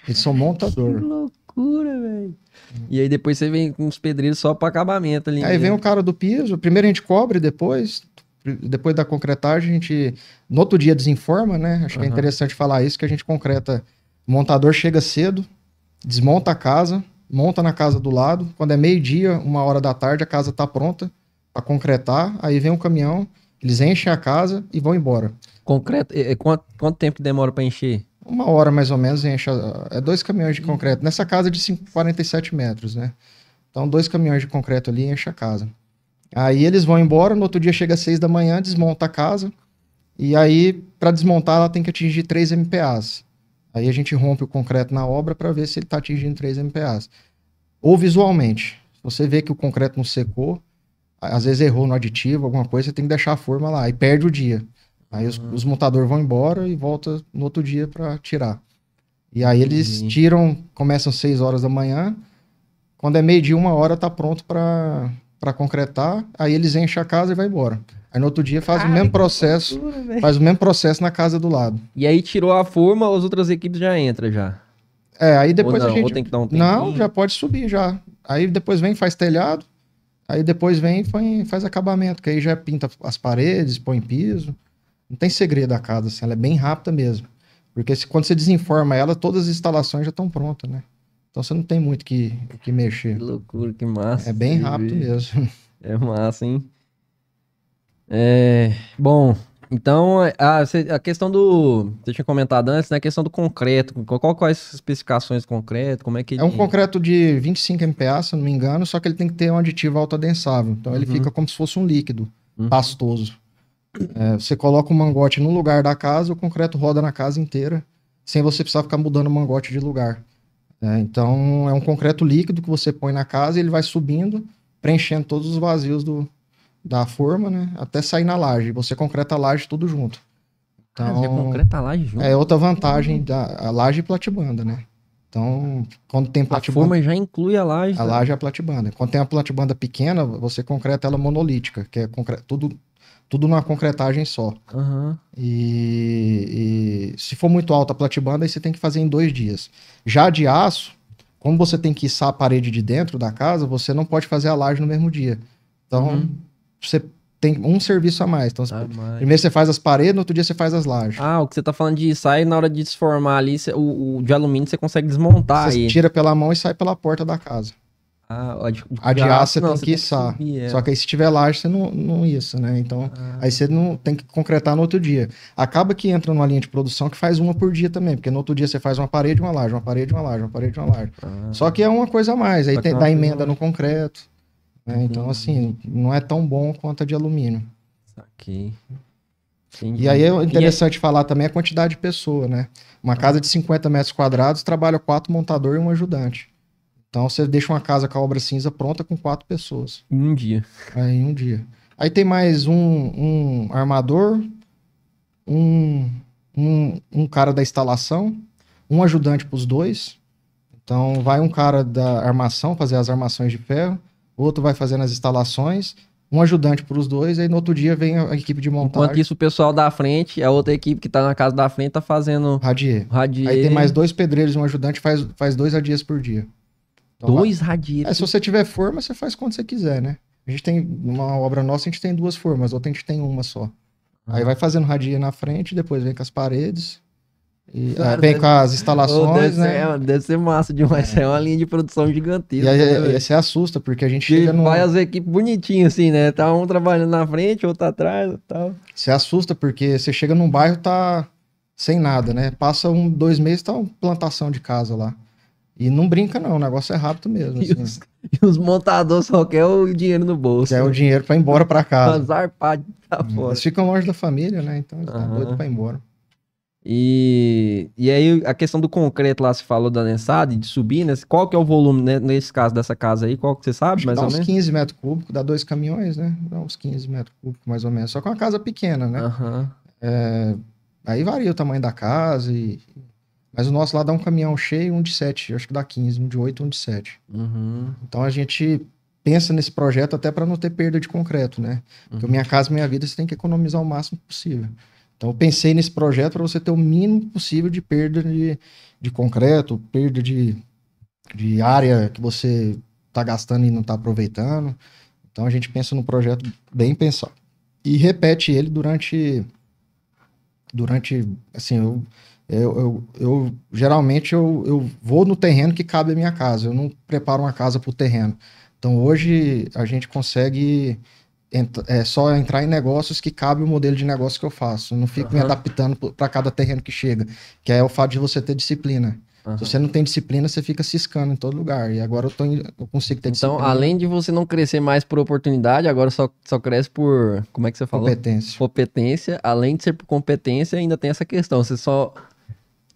Eles são montador. Que loucura, velho. E aí depois você vem com os pedreiros só para acabamento ali. Aí vem o cara do piso. Primeiro a gente cobre, depois da concretagem, a gente no outro dia desenforma, né? Acho que é interessante falar isso, que a gente concreta. O montador chega cedo, desmonta a casa, monta na casa do lado. Quando é 12h, 1h da tarde, a casa tá pronta para concretar. Aí vem um caminhão, eles enchem a casa e vão embora. Concreto? Quanto tempo que demora para encher? 1h mais ou menos enche. 2 caminhões de concreto. Nessa casa de 47 metros, né? Então 2 caminhões de concreto ali enche a casa. Aí eles vão embora, no outro dia chega às 6 da manhã, desmonta a casa. E aí, para desmontar, ela tem que atingir 3 MPAs. Aí a gente rompe o concreto na obra para ver se ele está atingindo 3 MPAs. Ou visualmente. Se você vê que o concreto não secou, às vezes errou no aditivo, alguma coisa, você tem que deixar a forma lá. Aí perde o dia. Aí os montadores vão embora e volta no outro dia para tirar. E aí eles tiram, começam às 6 horas da manhã. Quando é 12h, 1h, tá pronto para concretar. Aí eles enchem a casa e vai embora. Aí no outro dia faz o mesmo processo, na casa do lado. E aí tirou a forma, as outras equipes já entram já. Aí depois a gente... Ou tem que dar um tempinho? Não, já pode subir já. Aí depois vem, faz telhado. Aí depois vem e faz acabamento, que aí já pinta as paredes, põe piso. Não tem segredo a casa, assim, ela é bem rápida mesmo. Porque quando você desenforma ela, todas as instalações já estão prontas, né? Então você não tem muito o que mexer. Que loucura, que massa. É bem rápido mesmo. É massa, hein? Bom, então, a questão do... Você tinha comentado antes, né? A questão do concreto. Quais as especificações do concreto? Como é que... É um concreto de 25 MPa, se eu não me engano, só que ele tem que ter um aditivo autoadensável. Então ele fica como se fosse um líquido pastoso. Você coloca o mangote no lugar da casa, o concreto roda na casa inteira, sem você precisar ficar mudando o mangote de lugar. Então é um concreto líquido que você põe na casa e ele vai subindo, preenchendo todos os vazios da forma, né? Até sair na laje. Você concreta a laje tudo junto. Então, você concreta a laje junto? É outra vantagem da laje e platibanda, né? Então, quando tem platibanda... A forma já inclui a laje. A laje é a platibanda. Quando tem uma platibanda pequena, você concreta ela monolítica, que é tudo tudo numa concretagem só. Aham. E se for muito alta a platibanda, aí você tem que fazer em 2 dias. Já de aço, como você tem que içar a parede de dentro da casa, você não pode fazer a laje no mesmo dia. Então, você tem um serviço a mais. Então, primeiro você faz as paredes, no outro dia você faz as lajes. Ah, o que você tá falando de sai na hora de desformar ali, o de alumínio você consegue desmontar Você aí. tira pela mão e sai pela porta da casa. Ah, A de aço você não, tem que içar. subir, Só que aí se tiver laje, você não isso, né? Então, aí você não tem que concretar no outro dia. Acaba que entra numa linha de produção que faz uma por dia também, porque no outro dia você faz uma parede, uma laje, uma parede, uma laje, uma parede, uma laje. Só que é uma coisa a mais, aí tem, dá emenda no concreto. Né? Então, assim, não é tão bom quanto a de alumínio. Ok. E aí é interessante falar também a quantidade de pessoa, né? Uma casa de 50 metros quadrados trabalha 4 montadores e um ajudante. Então você deixa uma casa com a obra cinza pronta com 4 pessoas. Em um dia. Aí, em um dia. Aí tem mais um armador, um cara da instalação, um ajudante para os 2. Então vai um cara da armação fazer as armações de ferro, outro vai fazendo as instalações, um ajudante para os 2, aí no outro dia vem a equipe de montagem. Enquanto isso, o pessoal da frente, a outra equipe que tá na casa da frente tá fazendo radier. Aí tem mais 2 pedreiros e um ajudante, faz 2 radiers por dia. Então, 2 radiers? Se você tiver forma, você faz quando você quiser, né? A gente tem, numa obra nossa, a gente tem 2 formas, outra a gente tem uma só. Aí vai fazendo radier na frente, depois vem com as paredes, e vem com as instalações, né? Deve ser massa demais, é uma linha de produção gigantesca. E aí você assusta, porque a gente chega no... Vai as equipes bonitinhas assim, né? Tá um trabalhando na frente, outro atrás e tal. Você assusta, porque você chega num bairro, tá sem nada, né? Passa 2 meses, tá uma plantação de casa lá. E não brinca não, o negócio é rápido mesmo. Assim. E os montadores só querem o dinheiro no bolso. Quer o dinheiro pra ir embora pra casa. Zarpado tá fora. Eles ficam longe da família, né? Então eles estão doidos pra ir embora. E aí a questão do concreto lá, você falou da Nensad, de subir, né? Qual que é o volume, né, nesse caso dessa casa aí? Qual que você sabe, mais ou menos? Dá uns 15 metros cúbicos, dá 2 caminhões, né? Dá uns 15 metros cúbicos, mais ou menos. Só que é uma casa pequena, né? Aí varia o tamanho da casa Mas o nosso lá dá um caminhão cheio, um de 7, acho que dá 15, um de 8, um de 7. Então a gente pensa nesse projeto até para não ter perda de concreto, né? Porque minha casa, minha vida, você tem que economizar o máximo possível. Então eu pensei nesse projeto para você ter o mínimo possível de perda de concreto, perda de área que você está gastando e não está aproveitando. Então a gente pensa no projeto bem pensado. E repete ele durante assim, eu geralmente eu vou no terreno que cabe a minha casa, eu não preparo uma casa para o terreno. Então hoje a gente consegue só entrar em negócios que cabe o modelo de negócio que eu faço. Eu não fico me adaptando para cada terreno que chega, que é o fato de você ter disciplina. Se você não tem disciplina, você fica ciscando em todo lugar. E agora eu consigo ter disciplina. Então, além de você não crescer mais por oportunidade, agora só cresce por, como é que você falou? Competência. Além de ser por competência, ainda tem essa questão. Você só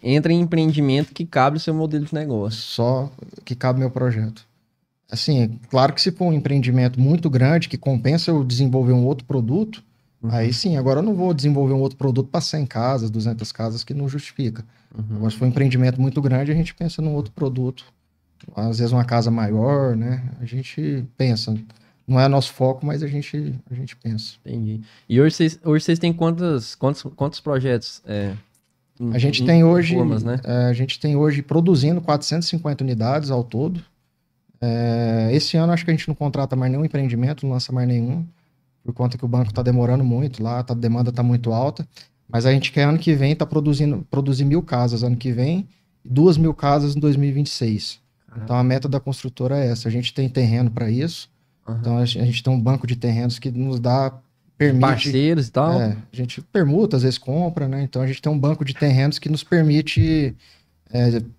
entra em empreendimento que cabe o seu modelo de negócio. Só que cabe o meu projeto. Assim, claro que se for um empreendimento muito grande, que compensa eu desenvolver um outro produto, aí sim, agora eu não vou desenvolver um outro produto para 100 casas, 200 casas, que não justifica. Agora, se for um empreendimento muito grande, a gente pensa num outro produto. Às vezes uma casa maior, né? A gente pensa. Não é nosso foco, mas a gente pensa. Entendi. E hoje vocês têm quantos projetos? A gente tem hoje, formas, né? A gente tem hoje produzindo 450 unidades ao todo. Esse ano acho que a gente não contrata mais nenhum empreendimento, não lança mais nenhum, por conta que o banco está demorando muito lá, a demanda está muito alta. Mas a gente quer ano que vem produzir 1.000 casas ano que vem e 2.000 casas em 2026. Então a meta da construtora é essa. A gente tem terreno para isso. Então a gente tem um banco de terrenos que nos permite... Parceiros e tal? A gente permuta, às vezes compra, né? Então a gente tem um banco de terrenos que nos permite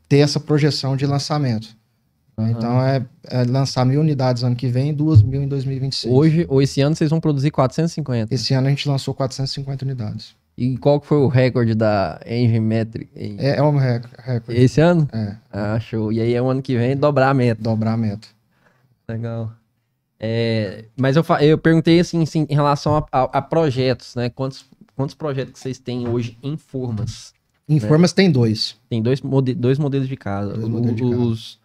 ter essa projeção de lançamento. Então é lançar 1.000 unidades ano que vem e 2.000 em 2026. Esse ano vocês vão produzir 450? Esse ano a gente lançou 450 unidades. E qual que foi o recorde da Engenmetric? É um recorde. Esse ano? É. Ah, show. E aí é o ano que vem dobrar a meta. Dobrar a meta. Legal. Mas eu perguntei assim, em relação a projetos, né? Quantos projetos que vocês têm hoje em formas? Em formas tem 2. Tem dois modelos de casa. Dois modelos de casa.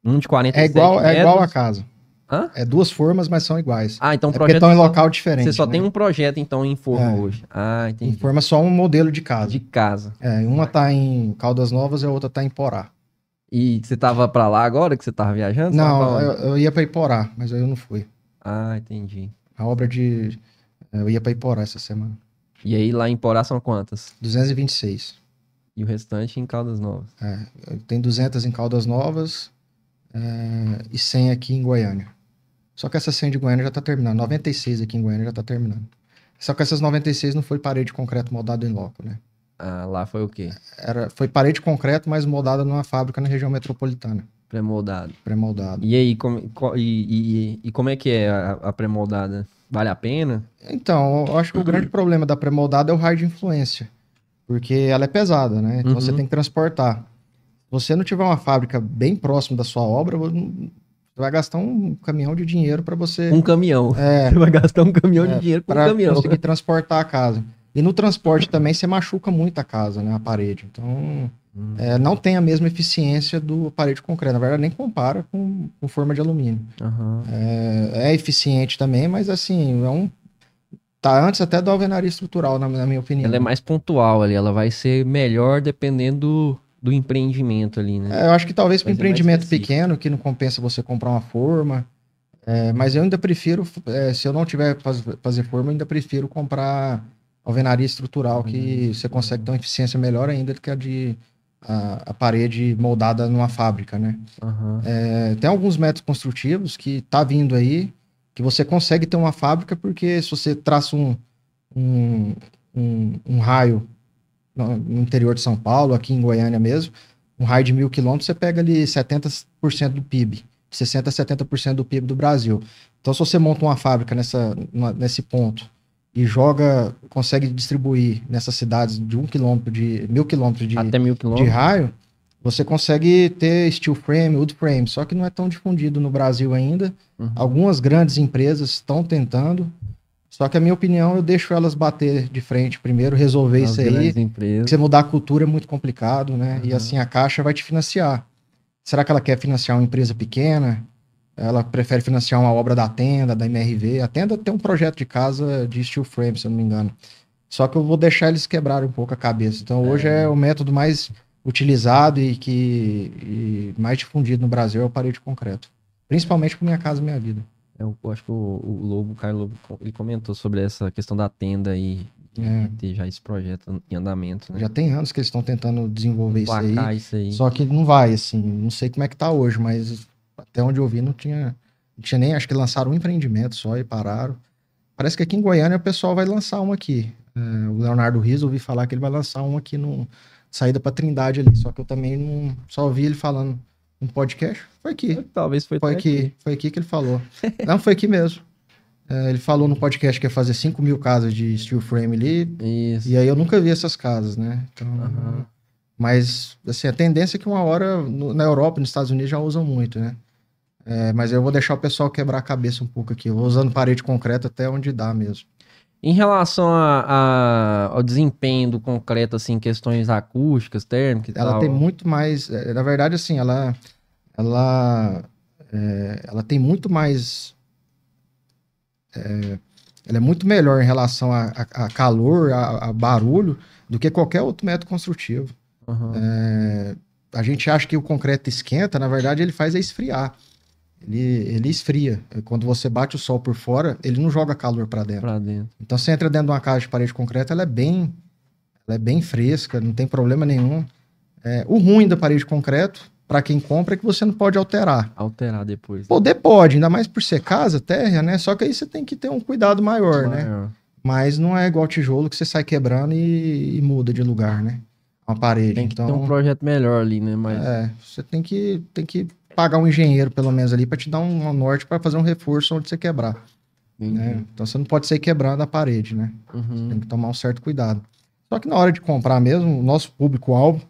Um de 47 é igual a casa. Hã? É 2 formas, mas são iguais. Ah, então o Porque projeto... estão em local diferente. Você só né? tem um projeto, então, em forma É. hoje. Ah, Em entendi. forma só um modelo de casa. De casa. Uma tá em Caldas Novas e a outra tá em Porá. E você tava pra lá agora que você tava viajando? Você tava Não, pra onde? eu ia pra Iporá, mas aí eu não fui. Ah, entendi. A obra de... Eu ia pra Iporá essa semana. E aí lá em Porá são quantas? 226. E o restante em Caldas Novas. Tem 200 em Caldas Novas e 100 aqui em Goiânia. Só que essa 100 de Goiânia já tá terminando. 96 aqui em Goiânia já tá terminando. Só que essas 96 não foi parede de concreto moldado em loco, né? Ah, lá foi o quê? Foi parede de concreto, mas moldada numa fábrica na região metropolitana. Pré-moldado. Pré-moldado. E aí, como é que é a pré-moldada? Vale a pena? Então, eu acho que o grande problema da pré-moldada é o raio de influência. Porque ela é pesada, né? Então você tem que transportar. Se você não tiver uma fábrica bem próximo da sua obra, você vai gastar um caminhão de dinheiro para você... Um caminhão. Você vai gastar um caminhão de dinheiro com um caminhão. Conseguir transportar a casa. E no transporte também você machuca muito a casa, né? A parede. Então, não tem a mesma eficiência do parede de concreto. Na verdade, nem compara com forma de alumínio. Uhum. É eficiente também, mas assim, tá antes até da alvenaria estrutural, na minha opinião. Ela é mais pontual ali, ela vai ser melhor dependendo do empreendimento ali, né? Eu acho que talvez para Vai ser mais empreendimento específico. pequeno, que não compensa você comprar uma forma. Mas eu ainda prefiro, se eu não tiver fazer forma, eu ainda prefiro comprar alvenaria estrutural, que você consegue ter uma eficiência melhor ainda do que a parede moldada numa fábrica, né? Uhum. Tem alguns métodos construtivos que tá vindo aí, que você consegue ter uma fábrica, porque se você traça um raio no interior de São Paulo, aqui em Goiânia mesmo, um raio de 1.000 quilômetros, você pega ali 70% do PIB, 60% a 70% do PIB do Brasil. Então, se você monta uma fábrica nesse ponto e consegue distribuir nessas cidades de 1 quilômetro, de 1.000 quilômetros Até 1.000 de quilômetros. raio, você consegue ter steel frame, wood frame, só que não é tão difundido no Brasil ainda. Uhum. Algumas grandes empresas estão tentando, só que a minha opinião, eu deixo elas bater de frente primeiro, resolver As isso aí. grandes empresas. Você mudar a cultura é muito complicado, né? E Uhum. assim, a Caixa vai te financiar. Será que ela quer financiar uma empresa pequena? Ela prefere financiar uma obra da Tenda, da MRV. A Tenda tem um projeto de casa de steel frame, se eu não me engano. Só que eu vou deixar eles quebrarem um pouco a cabeça. Então, hoje é o método mais utilizado e mais difundido no Brasil é o parede de concreto. Principalmente com Minha Casa Minha Vida. Eu acho que o Caio Lobo, ele comentou sobre essa questão da tenda e ter já esse projeto em andamento, né? Já tem anos que eles estão tentando desenvolver isso aí. Só que não vai, assim. Não sei como é que tá hoje, mas até onde eu vi não tinha nem... Acho que lançaram um empreendimento só e pararam. Parece que aqui em Goiânia o pessoal vai lançar um aqui. O Leonardo Riso, ouvi falar que ele vai lançar um aqui no saída pra Trindade ali. Só que eu também não... Só ouvi ele falando no podcast. Foi aqui. Talvez foi aqui que ele falou. Não, foi aqui mesmo. Ele falou no podcast que ia fazer 5.000 casas de steel frame ali. Isso. E aí eu nunca vi essas casas, né? Então, mas, assim, a tendência é que uma hora na Europa, nos Estados Unidos já usam muito, né? Mas eu vou deixar o pessoal quebrar a cabeça um pouco aqui. Eu vou usando parede concreta até onde dá mesmo. Em relação ao desempenho do concreto, assim, questões acústicas, térmicas e tal. Ela tem muito mais... na verdade, assim, ela tem muito mais... ela é muito melhor em relação a calor, a barulho, do que qualquer outro método construtivo. Uhum. A gente acha que o concreto esquenta, na verdade ele faz esfriar. Ele esfria. Quando você bate o sol por fora, ele não joga calor para dentro. Então você entra dentro de uma casa de parede de concreto, ela é bem fresca, não tem problema nenhum. O ruim da parede de concreto, para quem compra, é que você não pode alterar. Alterar depois. Poder pode, ainda mais por ser casa, terra, né? Só que aí você tem que ter um cuidado maior, né? Mas não é igual tijolo que você sai quebrando e muda de lugar, né? Uma parede. Tem que ter um projeto melhor ali, né? Mas... você tem que pagar um engenheiro, pelo menos, ali, para te dar um norte para fazer um reforço onde você quebrar. Né? Então você não pode sair quebrando a parede, né? Uhum. Tem que tomar um certo cuidado. Só que na hora de comprar mesmo, o nosso público-alvo,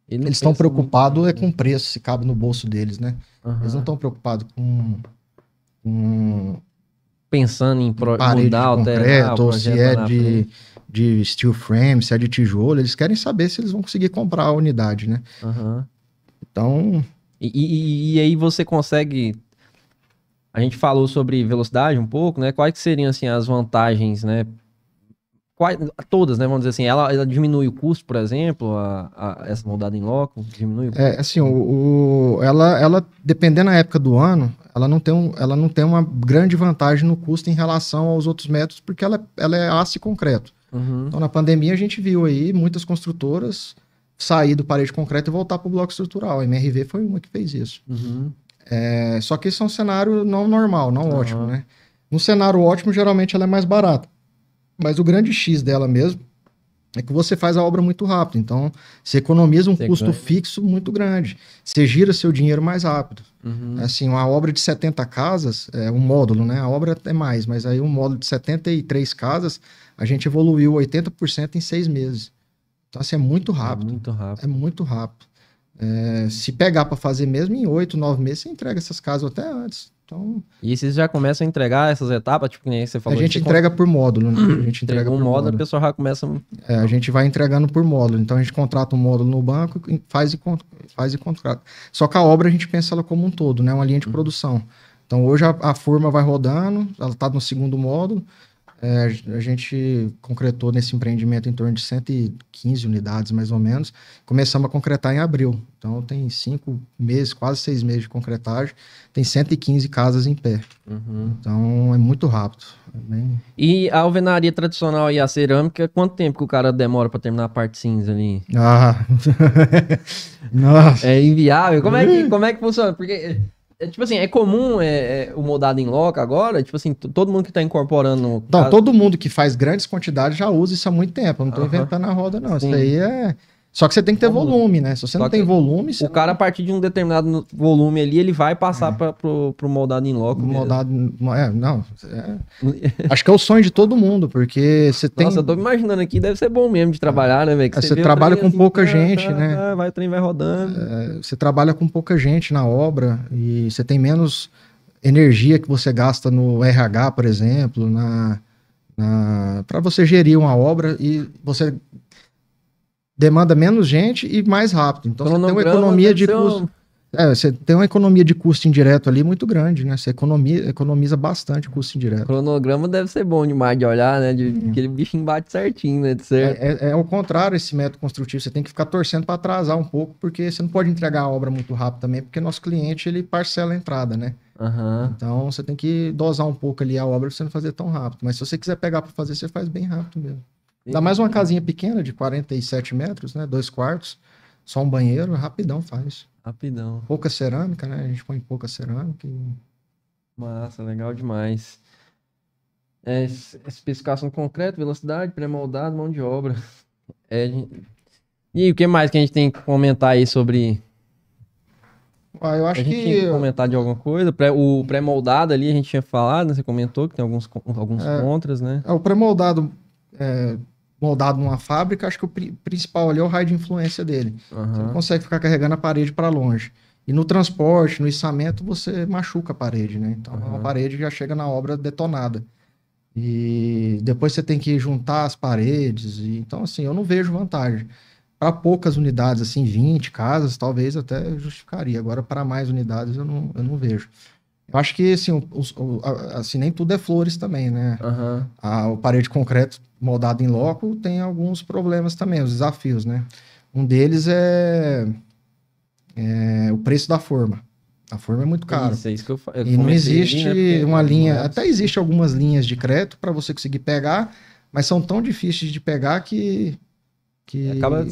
eles estão preocupados com o preço, se cabe no bolso deles, né? Uhum. Eles não estão preocupados com pensando em parede mudar, de alterar, concreto, ou se é de steel frame, se é de tijolo. Eles querem saber se eles vão conseguir comprar a unidade, né? Uhum. Então... E aí você consegue... A gente falou sobre velocidade um pouco, né? Quais que seriam, assim, as vantagens, né? Todas, né? Vamos dizer assim, ela diminui o custo, por exemplo, essa moldada em loco, diminui o custo. Assim, ela, dependendo da época do ano, ela não tem uma grande vantagem no custo em relação aos outros métodos, porque ela é aço e concreto. Uhum. Então, na pandemia, a gente viu aí muitas construtoras sair do parede de concreto e voltar para o bloco estrutural. A MRV foi uma que fez isso. Uhum. Só que isso é um cenário não normal, não ótimo, né? No cenário ótimo, geralmente ela é mais barata. Mas o grande X dela mesmo é que você faz a obra muito rápido. Então, você economiza um custo fixo muito grande. Você gira seu dinheiro mais rápido. Uhum. Assim, uma obra de 70 casas, um módulo, né? A obra é mais, mas aí um módulo de 73 casas, a gente evoluiu 80% em 6 meses. Então, assim, é muito rápido. É muito rápido. É muito rápido. Se pegar para fazer mesmo, em 8, 9 meses, você entrega essas casas até antes. Então, e vocês já começam a entregar essas etapas, tipo que nem você falou? A gente entrega por módulo, né? A gente entrega por módulo, a pessoa já começa... a gente vai entregando por módulo. Então, a gente contrata um módulo no banco, faz e contrata. Só que a obra, a gente pensa ela como um todo, né? Uma linha de produção. Então, hoje a forma vai rodando, ela está no segundo módulo. A gente concretou nesse empreendimento em torno de 115 unidades, mais ou menos. Começamos a concretar em abril. Então, tem 5 meses, quase 6 meses de concretagem. Tem 115 casas em pé. Uhum. Então, é muito rápido. E a alvenaria tradicional e a cerâmica, quanto tempo que o cara demora para terminar a parte cinza ali? Nossa. É inviável? Como é que funciona? Porque... tipo assim, é comum o moldado em loco agora? Tipo assim, todo mundo que tá incorporando... Não, todo mundo que faz grandes quantidades já usa isso há muito tempo. Eu não tô inventando a roda, não. Sim. Isso aí é... Só que você tem que ter volume, né? Se você não tem volume... O cara, a partir de um determinado volume ali, ele vai passar pro moldado em loco. Acho que é o sonho de todo mundo, porque você tem... Nossa, eu tô me imaginando aqui, deve ser bom mesmo de trabalhar, né, velho? Você trabalha com pouca gente, né? O trem vai rodando. Você trabalha com pouca gente na obra e você tem menos energia que você gasta no RH, por exemplo, para você gerir uma obra e você demanda menos gente e mais rápido. Então, você tem uma economia de custo. Você tem uma economia de custo indireto ali muito grande, né? Você economiza bastante custo indireto. O cronograma deve ser bom demais de olhar, né? Aquele bichinho bate certinho, né? De certo. É ao contrário esse método construtivo. Você tem que ficar torcendo para atrasar um pouco, porque você não pode entregar a obra muito rápido também, porque nosso cliente, ele parcela a entrada, né? Uhum. Então, você tem que dosar um pouco ali a obra para você não fazer tão rápido. Mas se você quiser pegar para fazer, você faz bem rápido mesmo. Dá mais uma casinha pequena de 47 metros, né? 2 quartos, só um banheiro, rapidão faz. Rapidão. Pouca cerâmica, né? A gente põe pouca cerâmica. Massa, legal demais. Especificação concreta, velocidade, pré-moldado, mão de obra. E o que mais que a gente tem que comentar aí sobre... Eu acho a gente tinha que comentar de alguma coisa. O pré-moldado ali, a gente tinha falado, né? Você comentou que tem alguns contras, né? O pré-moldado... moldado numa fábrica, acho que o principal ali é o raio de influência dele. Uhum. Você não consegue ficar carregando a parede para longe. E no transporte, no içamento, você machuca a parede, né? Então, a parede já chega na obra detonada. E depois você tem que juntar as paredes. Então, assim, eu não vejo vantagem. Para poucas unidades, assim, 20 casas, talvez até justificaria. Agora, para mais unidades, eu não vejo. Eu acho que, assim, nem tudo é flores também, né? O parede de concreto moldado em loco tem alguns problemas também, os desafios, né? Um deles é o preço da forma. A forma é muito cara. Isso que eu e não existe uma linha... Até existe algumas linhas de crédito para você conseguir pegar, mas são tão difíceis de pegar que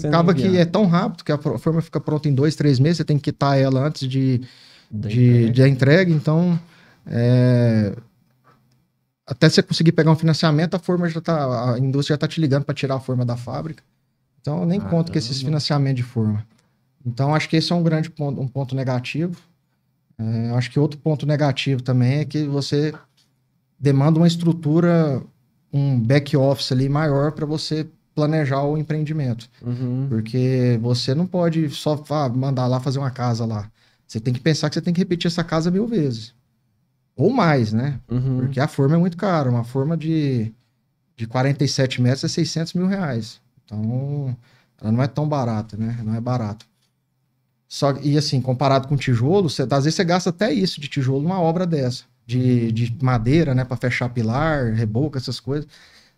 acaba que é tão rápido que a forma fica pronta em 2, 3 meses, você tem que quitar ela antes de entrega, então até você conseguir pegar um financiamento, a indústria já está te ligando para tirar a forma da fábrica. Então eu nem conto com esses financiamentos de forma. Então acho que esse é um ponto negativo. Acho que outro ponto negativo também é que você demanda uma estrutura, um back office ali maior para você planejar o empreendimento. Porque você não pode só mandar lá fazer uma casa lá. Você tem que pensar que você tem que repetir essa casa 1000 vezes. Ou mais, né? Porque a forma é muito cara. Uma forma de 47 metros é 600 mil reais. Então, ela não é tão barata, né? Não é barato. E assim, comparado com tijolo, às vezes você gasta até isso de tijolo numa obra dessa. de madeira, né? Para fechar pilar, reboco, essas coisas.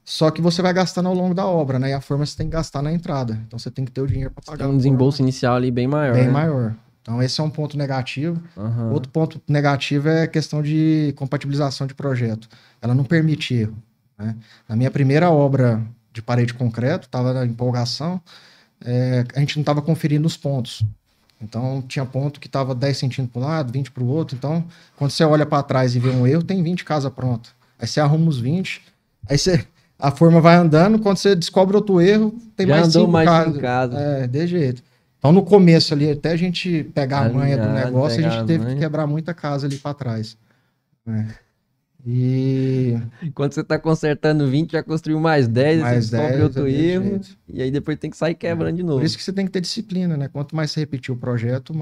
Só que você vai gastando ao longo da obra, né? E a forma você tem que gastar na entrada. Então você tem que ter o dinheiro para pagar. Tem um desembolso inicial ali bem maior. Bem né? maior. Então esse é um ponto negativo. Uhum. Outro ponto negativo é a questão de compatibilização de projeto. Ela não permite erro, né? Na minha primeira obra de parede de concreto, estava na empolgação, a gente não estava conferindo os pontos. Então tinha ponto que estava 10 centímetros para um lado, 20 para o outro. Então, quando você olha para trás e vê um erro, tem 20 casas prontas. Aí você arruma os 20, aí a forma vai andando, quando você descobre outro erro, tem Já mais andou 5 mais casas. 5 casas. De jeito. Então, no começo ali, até a gente pegar a manha do Alinhar, negócio, a pegar gente a teve manha. que quebrar muita casa ali para trás. né? E Quando você tá consertando 20, já construiu mais 10, aí você mais descobre 10 outro é desse erro, jeito. e aí depois tem que sair quebrando de novo. Por isso que você tem que ter disciplina, né? Quanto mais você repetir o projeto,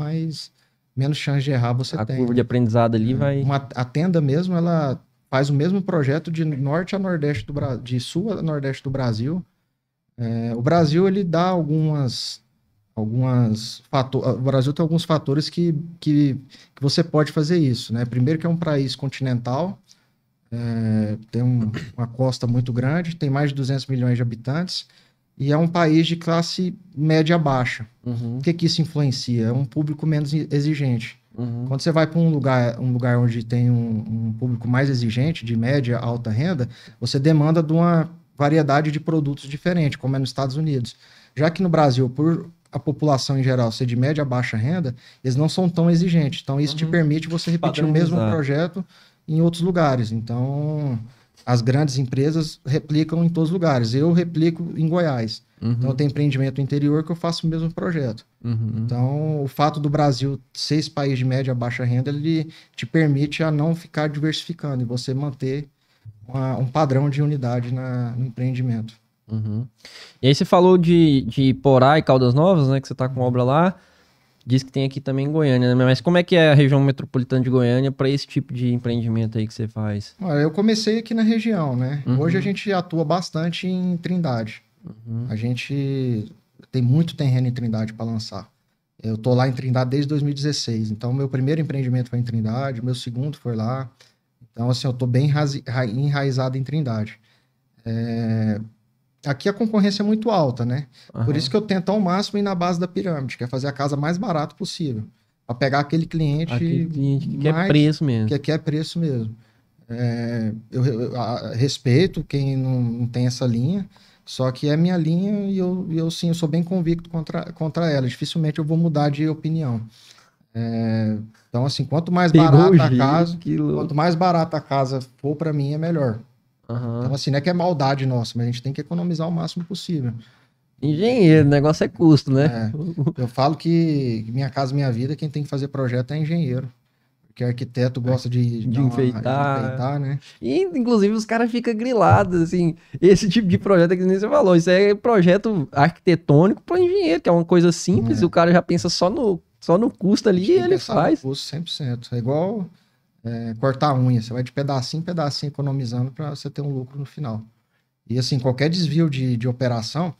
menos chance de errar você A tem. curva de aprendizado ali vai... A tenda mesmo, ela faz o mesmo projeto de norte a nordeste do Brasil, de sul a nordeste do Brasil. O Brasil, ele dá algumas fatores. O Brasil tem alguns fatores que você pode fazer isso, né? Primeiro que é um país continental, tem uma costa muito grande, tem mais de 200 milhões de habitantes e é um país de classe média baixa. Uhum, O que isso influencia? É um público menos exigente. uhum. Quando você vai para um lugar onde tem um público mais exigente, de média, alta renda, você demanda de uma variedade de produtos diferente, como é nos Estados Unidos. Já que no Brasil, por a população em geral ser de média a baixa renda, eles não são tão exigentes. Então, isso te permite você repetir o mesmo Padronizar. projeto em outros lugares. Então, as grandes empresas replicam em todos os lugares. Eu replico em Goiás. Então, tem empreendimento no interior que eu faço o mesmo projeto. Então, o fato do Brasil ser esse país de média a baixa renda, ele te permite a não ficar diversificando e você manter um padrão de unidade no empreendimento. Uhum. E aí você falou de Porá e Caldas Novas, né? Que você tá com obra lá. Diz que tem aqui também em Goiânia, né? Mas como é que é a região metropolitana de Goiânia para esse tipo de empreendimento aí que você faz? Olha, eu comecei aqui na região, né? Hoje a gente atua bastante em Trindade. A gente tem muito terreno em Trindade para lançar. Eu tô lá em Trindade desde 2016. Então, meu primeiro empreendimento foi em Trindade, meu segundo foi lá. Então, assim, eu tô bem enraizado em Trindade. Aqui a concorrência é muito alta, né? Por isso que eu tento ao máximo ir na base da pirâmide, que é fazer a casa mais barato possível. Para pegar aquele cliente que quer preço mesmo. Que quer preço mesmo. Eu respeito quem não tem essa linha, só que é minha linha e eu sim, eu sou bem convicto contra ela. Dificilmente eu vou mudar de opinião. Então, assim, quanto mais barata a casa for para mim, é melhor. Então, assim, não é que é maldade nossa, mas a gente tem que economizar o máximo possível. Engenheiro, o negócio é custo, né? Eu falo que Minha Casa Minha Vida, quem tem que fazer projeto é engenheiro. Porque arquiteto gosta de enfeitar, né? E, inclusive, os caras ficam grilados, assim. Esse tipo de projeto que nem você falou, isso é projeto arquitetônico para engenheiro, que é uma coisa simples, e o cara já pensa só no custo ali e ele faz. No custo 100%. É igual cortar unha. Você vai de pedacinho em pedacinho economizando para você ter um lucro no final. E, assim, qualquer desvio de operação,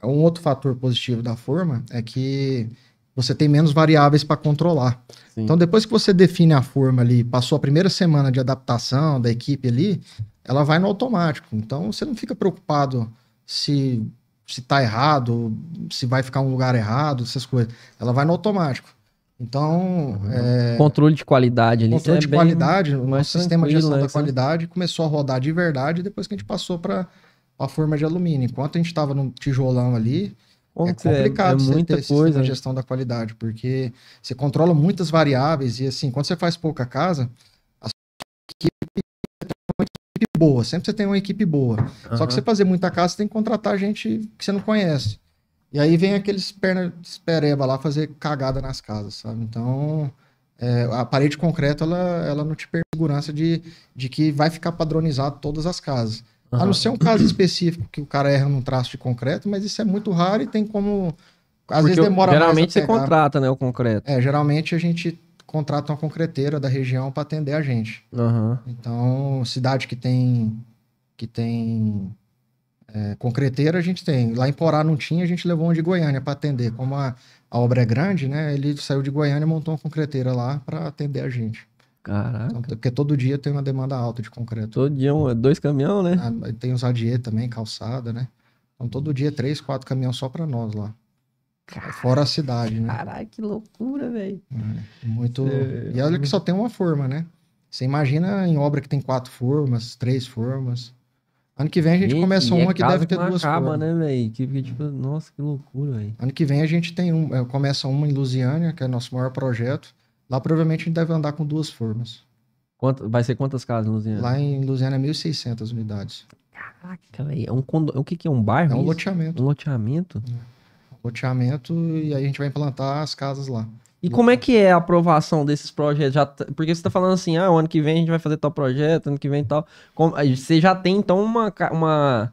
um outro fator positivo da forma é que você tem menos variáveis para controlar. Sim. Então, depois que você define a forma ali, passou a primeira semana de adaptação da equipe ali, ela vai no automático. Então, você não fica preocupado se tá errado, se vai ficar um lugar errado, essas coisas. Ela vai no automático. Então... Controle de qualidade ali. Controle de qualidade, o nosso sistema de gestão da qualidade começou a rodar de verdade depois que a gente passou para a forma de alumínio. Enquanto a gente estava no tijolão ali, é complicado você ter esse sistema de gestão da qualidade, porque você controla muitas variáveis e, assim, quando você faz pouca casa, a sua equipe é uma equipe boa, sempre você tem uma equipe boa. Só que você fazer muita casa, você tem que contratar gente que você não conhece. E aí vem aqueles pereba lá fazer cagada nas casas, sabe? Então, a parede de concreto, ela não te permite segurança de que vai ficar padronizado todas as casas. A não ser um caso específico que o cara erra num traço de concreto, mas isso é muito raro e tem como... Às vezes demora mais a pegar. Geralmente você contrata, né, o concreto. Geralmente a gente contrata uma concreteira da região para atender a gente. Então, cidade que tem concreteira, a gente tem. Lá em Porá não tinha, a gente levou um de Goiânia para atender. Como a obra é grande, né, ele saiu de Goiânia e montou uma concreteira lá para atender a gente. Caraca. Porque todo dia tem uma demanda alta de concreto. Todo dia 2 caminhão, né? Tem os adier também, calçada, né? Então todo dia 3, 4 caminhões só pra nós lá. Fora a cidade, né? Caralho, que loucura, velho. Muito. E olha que só tem uma forma, né? Você imagina em obra que tem 4 formas, 3 formas. Ano que vem a gente começa uma que deve ter 2 acaba, formas. né, velho? Tipo, nossa, que loucura, velho. Ano que vem a gente tem começa uma em Lusiânia, que é o nosso maior projeto. Lá provavelmente a gente deve andar com 2 formas. Vai ser quantas casas, Luziano? Lá em Lusiânia, 1.600 unidades. Caraca, velho. O que é um bairro? É um isso? loteamento. Um loteamento? Loteamento, e aí a gente vai implantar as casas lá. E como é que é a aprovação desses projetos? Porque você tá falando assim, o ano que vem a gente vai fazer tal projeto, ano que vem tal. Você já tem, então, uma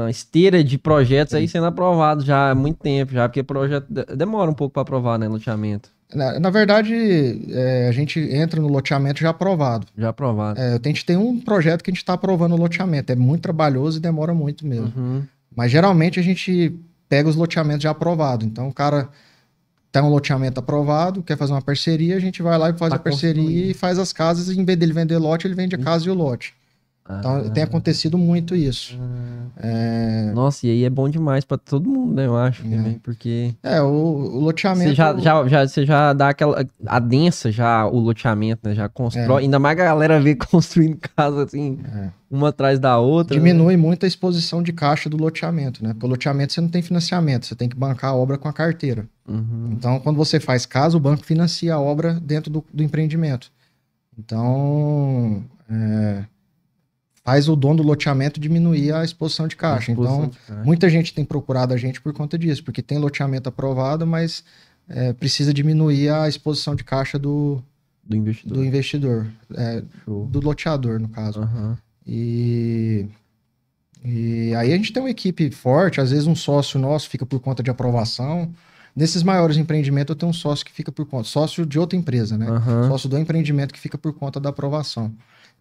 esteira de projetos aí sendo aprovados já há muito tempo, já, porque projeto demora um pouco para aprovar, né, loteamento. Na verdade, a gente entra no loteamento já aprovado. Já aprovado. A gente tem um projeto que a gente está aprovando o loteamento. É muito trabalhoso e demora muito mesmo. Uhum. Mas geralmente a gente pega os loteamentos já aprovados. Então o cara tem um loteamento aprovado, quer fazer uma parceria, a gente vai lá e faz a parceria e faz as casas. E em vez dele vender lote, ele vende a casa e o lote. Então tem acontecido muito isso. Nossa, e aí é bom demais pra todo mundo, né? Eu acho também, porque... o loteamento... Você já dá aquela... Adensa já o loteamento, né? Já constrói. Ainda mais a galera vê construindo casa assim, uma atrás da outra. Diminui muito a exposição de caixa do loteamento, né? Porque o loteamento você não tem financiamento, você tem que bancar a obra com a carteira. Uhum. Então, quando você faz casa, o banco financia a obra dentro do empreendimento. Então... faz o dono do loteamento diminuir a exposição de caixa. Muita gente tem procurado a gente por conta disso, porque tem loteamento aprovado, mas precisa diminuir a exposição de caixa do investidor, do loteador, no caso. Uhum. E aí a gente tem uma equipe forte, às vezes um sócio nosso fica por conta de aprovação. Nesses maiores empreendimentos eu tenho um sócio que fica por conta, sócio de outra empresa, né? Uhum. Sócio do empreendimento que fica por conta da aprovação.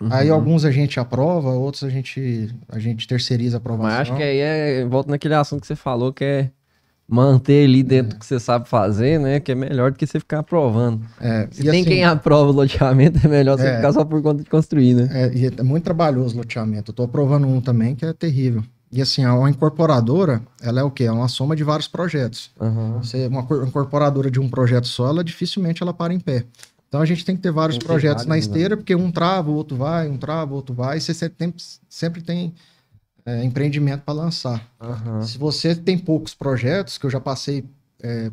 Uhum. Aí alguns a gente aprova, outros a gente terceiriza a aprovação. Mas acho que aí volta naquele assunto que você falou, que é manter ali dentro do que você sabe fazer, né? Que é melhor do que você ficar aprovando. Se tem assim, quem aprova o loteamento, é melhor você ficar só por conta de construir, né? E é muito trabalhoso o loteamento. Eu tô aprovando um também que é terrível. E assim, a incorporadora, ela é o quê? É uma soma de vários projetos. Uhum. Uma incorporadora de um projeto só, dificilmente ela para em pé. Então a gente tem que ter vários projetos na esteira, porque um trava, o outro vai, um trava, o outro vai, e você sempre tem empreendimento para lançar. Uhum. Se você tem poucos projetos, que eu já passei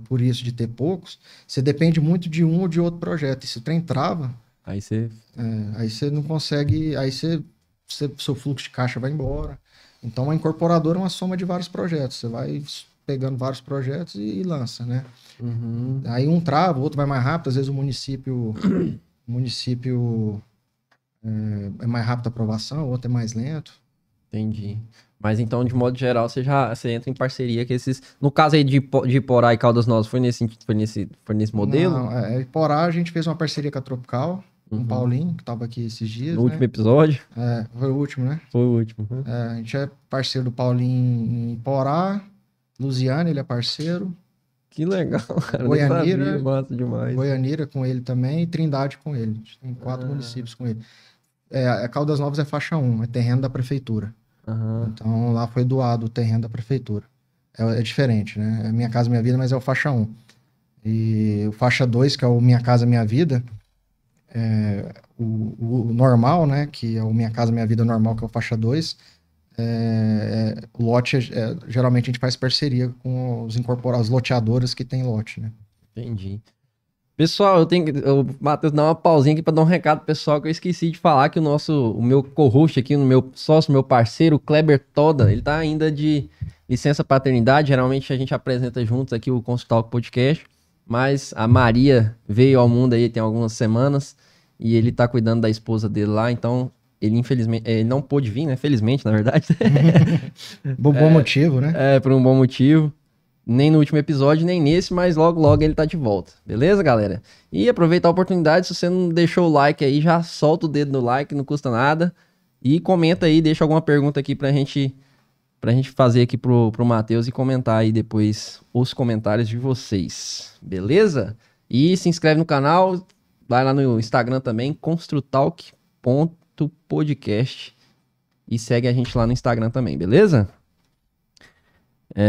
por isso de ter poucos, você depende muito de um ou de outro projeto. E se o trem trava, aí você não consegue, seu fluxo de caixa vai embora. Então a incorporadora é uma soma de vários projetos. Você vai pegando vários projetos e lança, né? Uhum. Aí um trava, o outro vai mais rápido. Às vezes o município é mais rápido a aprovação, o outro é mais lento. Entendi. Mas então, de modo geral, você entra em parceria com esses... No caso aí de Iporá e Caldas Novas, foi nesse modelo? Não, Iporá a gente fez uma parceria com a Tropical, com o Paulinho, que estava aqui esses dias. No último episódio? Foi o último, né? Foi o último. A gente é parceiro do Paulinho em Iporá, Lusiânia, ele é parceiro. Que legal, cara. Goianira, massa demais. Goianira com ele também e Trindade com ele. A gente tem 4 municípios com ele. Caldas Novas é faixa 1, é terreno da prefeitura. Uhum. Então lá foi doado o terreno da prefeitura. É diferente, né? É Minha Casa Minha Vida, mas é o faixa 1. E o faixa 2, que é o Minha Casa Minha Vida, o normal, né? Que é o Minha Casa Minha Vida normal, que é o faixa 2. O lote, geralmente a gente faz parceria com as loteadoras que tem lote, né? Entendi. Pessoal, Matheus, dar uma pausinha aqui para dar um recado pro pessoal que eu esqueci de falar que o meu co-host aqui, o meu sócio, meu parceiro, o Kleber Toda, ele tá ainda de licença paternidade. Geralmente a gente apresenta juntos aqui o Consultal Podcast, mas a Maria veio ao mundo aí tem algumas semanas e ele tá cuidando da esposa dele lá, então ele infelizmente, ele não pôde vir, né? Felizmente, na verdade. Bom motivo, né? Por um bom motivo. Nem no último episódio, nem nesse, mas logo ele tá de volta. Beleza, galera? E aproveitar a oportunidade, se você não deixou o like aí, já solta o dedo no like, não custa nada. E comenta aí, deixa alguma pergunta aqui pra gente fazer aqui pro Matheus e comentar aí depois os comentários de vocês. Beleza? E se inscreve no canal, Vai lá no Instagram também, construtalk.podcast. E segue a gente lá no Instagram também, beleza?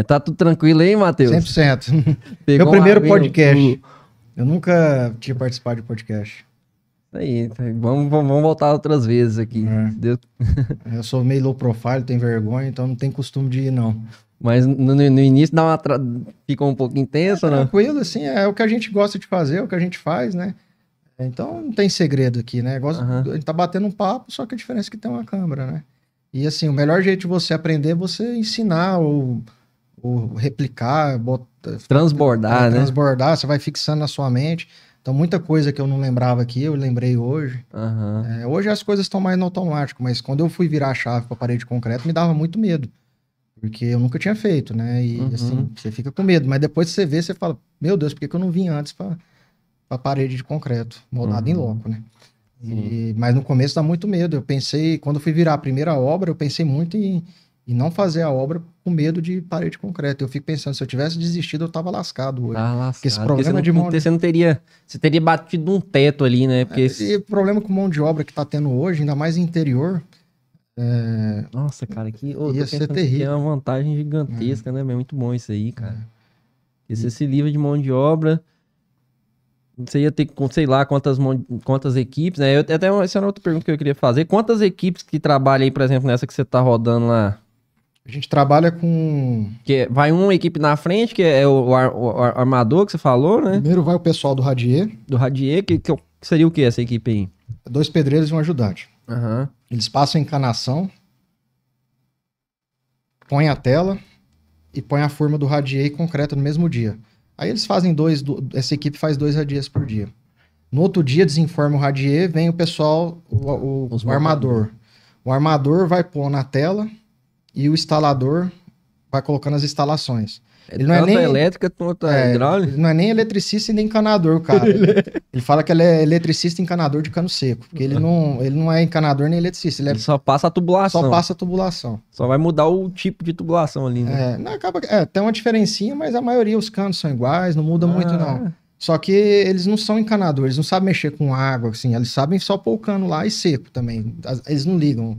Tá tudo tranquilo aí, Matheus? 100%. Pegou Meu primeiro uma aguinha, podcast. Eu nunca tinha participado de podcast. Aí, vamos voltar outras vezes aqui. Deus... Eu sou meio low profile, tenho vergonha, então não tenho costume de ir, não. Mas no início fica um pouco intenso, né? Tranquilo, assim, é o que a gente gosta de fazer, é o que a gente faz, né? Então não tem segredo aqui, né? A gente tá batendo um papo, só que a diferença é que tem uma câmera, né? E assim, o melhor jeito de você aprender é você ensinar ou replicar, transbordar, né? Transbordar, você vai fixando na sua mente. Então, muita coisa que eu não lembrava aqui, eu lembrei hoje. Hoje as coisas estão mais no automático, mas quando eu fui virar a chave para parede de concreto, me dava muito medo. Porque eu nunca tinha feito, né? E assim, você fica com medo. Mas depois que você vê, você fala, meu Deus, por que eu não vim antes para parede de concreto, moldado em loco, né? Mas no começo dá muito medo. Eu pensei, quando eu fui virar a primeira obra, eu pensei muito em não fazer a obra com medo de parede de concreto. Eu fico pensando, se eu tivesse desistido, eu tava lascado hoje. Lascado. Esse problema de mão... Você teria batido um teto ali, né? Porque... E o problema com mão de obra que tá tendo hoje, ainda mais interior... Nossa, cara, ia ser terrível. Que é uma vantagem gigantesca, né? É muito bom isso aí, cara. Porque você se livra de mão de obra... Você ia ter, sei lá, quantas equipes, né? Essa era outra pergunta que eu queria fazer. Quantas equipes que trabalham aí, por exemplo, nessa que você tá rodando lá? A gente trabalha com... Vai uma equipe na frente, que é o armador que você falou, né? Primeiro vai o pessoal do Radier. Do Radier, que seria o que essa equipe aí? 2 pedreiros e um ajudante. Eles passam encanação, põem a tela e põem a forma do Radier e concreto no mesmo dia. Aí eles fazem essa equipe faz 2 radiers por dia. No outro dia, desenforma o radier, vem o pessoal, o armador. O armador vai pôr na tela e o instalador vai colocando as instalações. Ele não é nem elétrica quanto hidráulica. Ele não é nem eletricista e nem encanador, cara. Ele fala que ele é eletricista e encanador de cano seco. Porque ele não é encanador nem eletricista. Ele só passa a tubulação. Só passa a tubulação. Só vai mudar o tipo de tubulação ali, né? Tem uma diferencinha, mas a maioria, os canos são iguais, não muda muito, não. Só que eles não são encanadores, eles não sabem mexer com água, assim. Eles sabem só pôr o cano lá e seco também. Eles não ligam.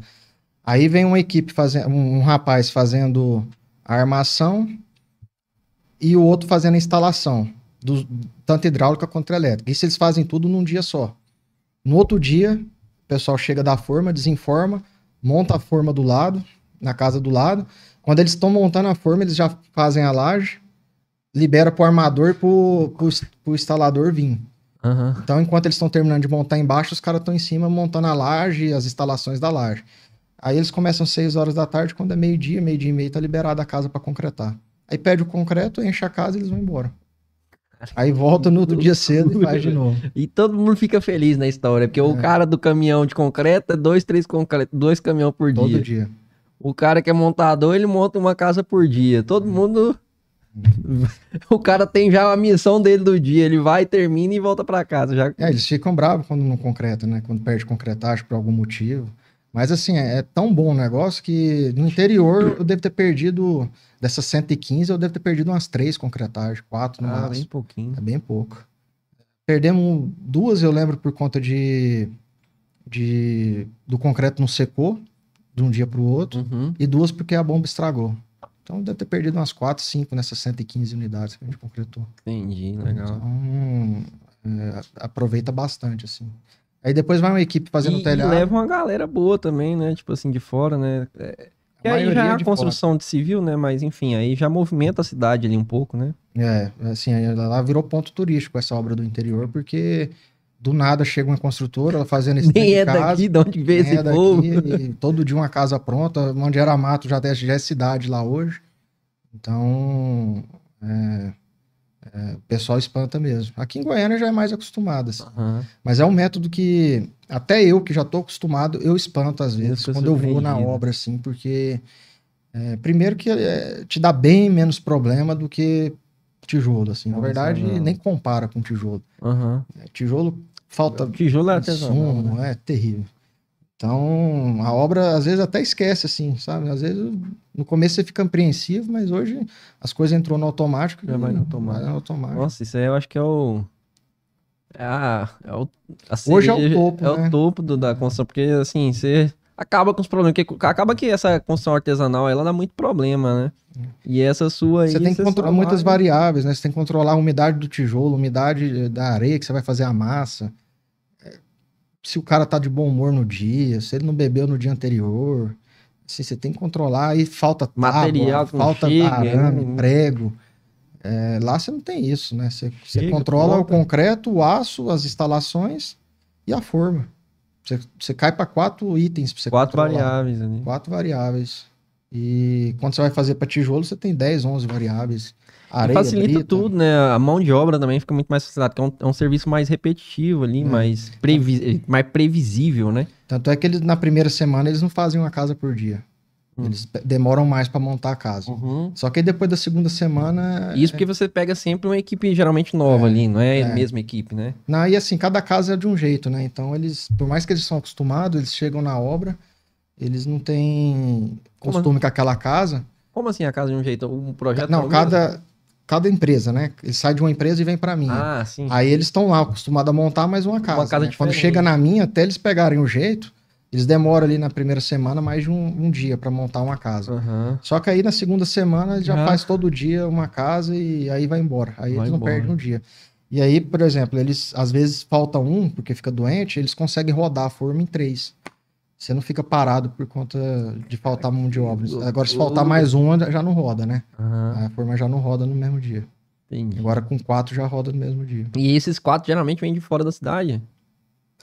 Aí vem uma equipe, um rapaz fazendo a armação e o outro fazendo a instalação, tanto hidráulica quanto elétrica. Isso eles fazem tudo num dia só. No outro dia, o pessoal chega da forma, desenforma, monta a forma do lado, na casa do lado. Quando eles estão montando a forma, eles já fazem a laje, libera pro armador e pro instalador vir. Então, enquanto eles estão terminando de montar embaixo, os caras estão em cima montando a laje e as instalações da laje. Aí eles começam às 6 horas da tarde, quando é meio-dia e meio, tá liberada a casa para concretar. Aí pede o concreto, enche a casa e eles vão embora. Aí volta no outro dia cedo e faz de novo. E todo mundo fica feliz na história, porque o cara do caminhão de concreto é 2 caminhões por dia. Todo dia. O cara que é montador, ele monta uma casa por dia. Todo mundo... O cara tem já a missão dele do dia. Ele vai, termina e volta para casa. Eles ficam bravos quando não concreta, né? Quando perde concretagem por algum motivo. Mas assim, é tão bom o negócio que no interior eu devo ter perdido, dessas 115, eu devo ter perdido umas 3 concretagens, 4 no máximo. Bem pouquinho. É bem pouco. Perdemos 2, eu lembro, por conta do concreto não secou de um dia para o outro, e 2 porque a bomba estragou. Então deve ter perdido umas 4, 5 nessas 115 unidades que a gente concretou. Entendi, legal. Então, aproveita bastante, assim. Aí depois vai uma equipe fazendo telhado. E leva uma galera boa também, né? Tipo assim, de fora, né? E aí já é a construção de civil, né? Mas enfim, aí já movimenta a cidade ali um pouco, né? Assim, lá virou ponto turístico essa obra do interior, porque do nada chega uma construtora, ela fazendo esse Nem é casa, daqui, de onde veio esse povo. E todo dia uma casa pronta, onde era mato já é cidade lá hoje. Então, o pessoal espanta mesmo. Aqui em Goiânia já é mais acostumado, assim. Mas é um método que até eu, que já estou acostumado, eu espanto às vezes quando eu vou na obra, assim, porque primeiro que te dá bem menos problema do que tijolo, assim. Na verdade, nem compara com tijolo. Tijolo falta tijolo é insumo, é terrível. Então, a obra, às vezes, até esquece, assim, sabe? Às vezes, no começo você fica apreensivo, mas hoje as coisas entrou no automático. Já vai no automático. Nossa, isso aí eu acho que é o Hoje é o topo, é né? o topo da construção, porque assim, você acaba com os problemas, porque acaba que essa construção artesanal, ela dá muito problema, né? E essa sua aí, Você tem que você só controlar muitas vai... variáveis, né? Você tem que controlar a umidade do tijolo, a umidade da areia que você vai fazer a massa. Se o cara tá de bom humor no dia, se ele não bebeu no dia anterior. Assim, você tem que controlar. Aí falta tábua, Material que não falta chega, arame, né? prego. Lá você não tem isso, né? Você Chega, controla o compra. concreto, o aço, as instalações e a forma. Você cai para 4 itens para você 4 controlar. variáveis ali. 4 variáveis. E quando você vai fazer para tijolo, você tem 10, 11 variáveis. E Areia, facilita brita. tudo, né? A mão de obra também fica muito mais facilitada, porque é um serviço mais repetitivo ali, mais previsível, né? Tanto é que eles, na primeira semana eles não fazem uma casa por dia. Eles demoram mais para montar a casa. Uhum. Só que aí depois da segunda semana. Isso porque você pega sempre uma equipe geralmente nova ali, não é a mesma equipe, né? Não, e assim, cada casa é de um jeito, né? Então eles, por mais que eles são acostumados, eles chegam na obra, eles não têm costume com aquela casa. Como assim a casa de um jeito? Um projeto Não, é o mesmo? cada empresa, né? Ele sai de uma empresa e vem para minha. Ah, sim. Aí eles estão lá acostumados a montar mais uma casa. casa Né? Quando diferente. chega na minha, até eles pegarem o jeito, eles demoram ali na primeira semana mais de um dia para montar uma casa. Aham. Só que aí na segunda semana ele já Já. faz todo dia uma casa e aí vai embora. Aí Vai eles não embora. perdem um dia. E aí, por exemplo, eles às vezes falta um porque fica doente, eles conseguem rodar a forma em 3. Você não fica parado por conta de faltar mão de obra. Agora, se faltar mais uma, já não roda, né? Aham. A forma já não roda no mesmo dia. Entendi. Agora com 4 já roda no mesmo dia. E esses 4 geralmente vêm de fora da cidade.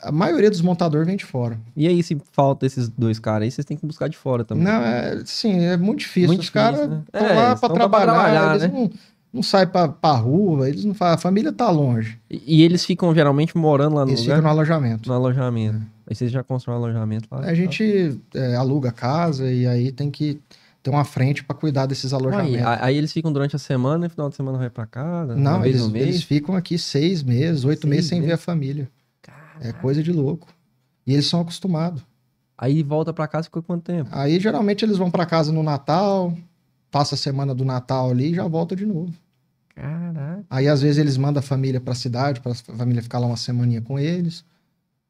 A maioria dos montadores vem de fora. E aí, se falta esses 2 caras aí, vocês têm que buscar de fora também. Não, sim, é muito difícil. Muito Os caras difícil, né? estão lá eles para tão pra trabalhar, eles né? não saem pra rua, eles não fazem, a família tá longe. E eles ficam geralmente morando lá no Eles lugar? ficam no alojamento. No alojamento. Aí vocês já constroem um alojamento lá? A gente aluga casa e aí tem que ter uma frente para cuidar desses alojamentos. Aí eles ficam durante a semana e no final de semana vai pra casa? Não, uma vez no mês? eles ficam aqui 6 meses, 8 meses sem ver a família. É coisa de louco. E eles são acostumados. Aí volta pra casa e fica quanto tempo? Aí geralmente eles vão para casa no Natal, passa a semana do Natal ali e já volta de novo. Caraca. Aí às vezes eles mandam a família para a cidade, para a família ficar lá uma semaninha com eles.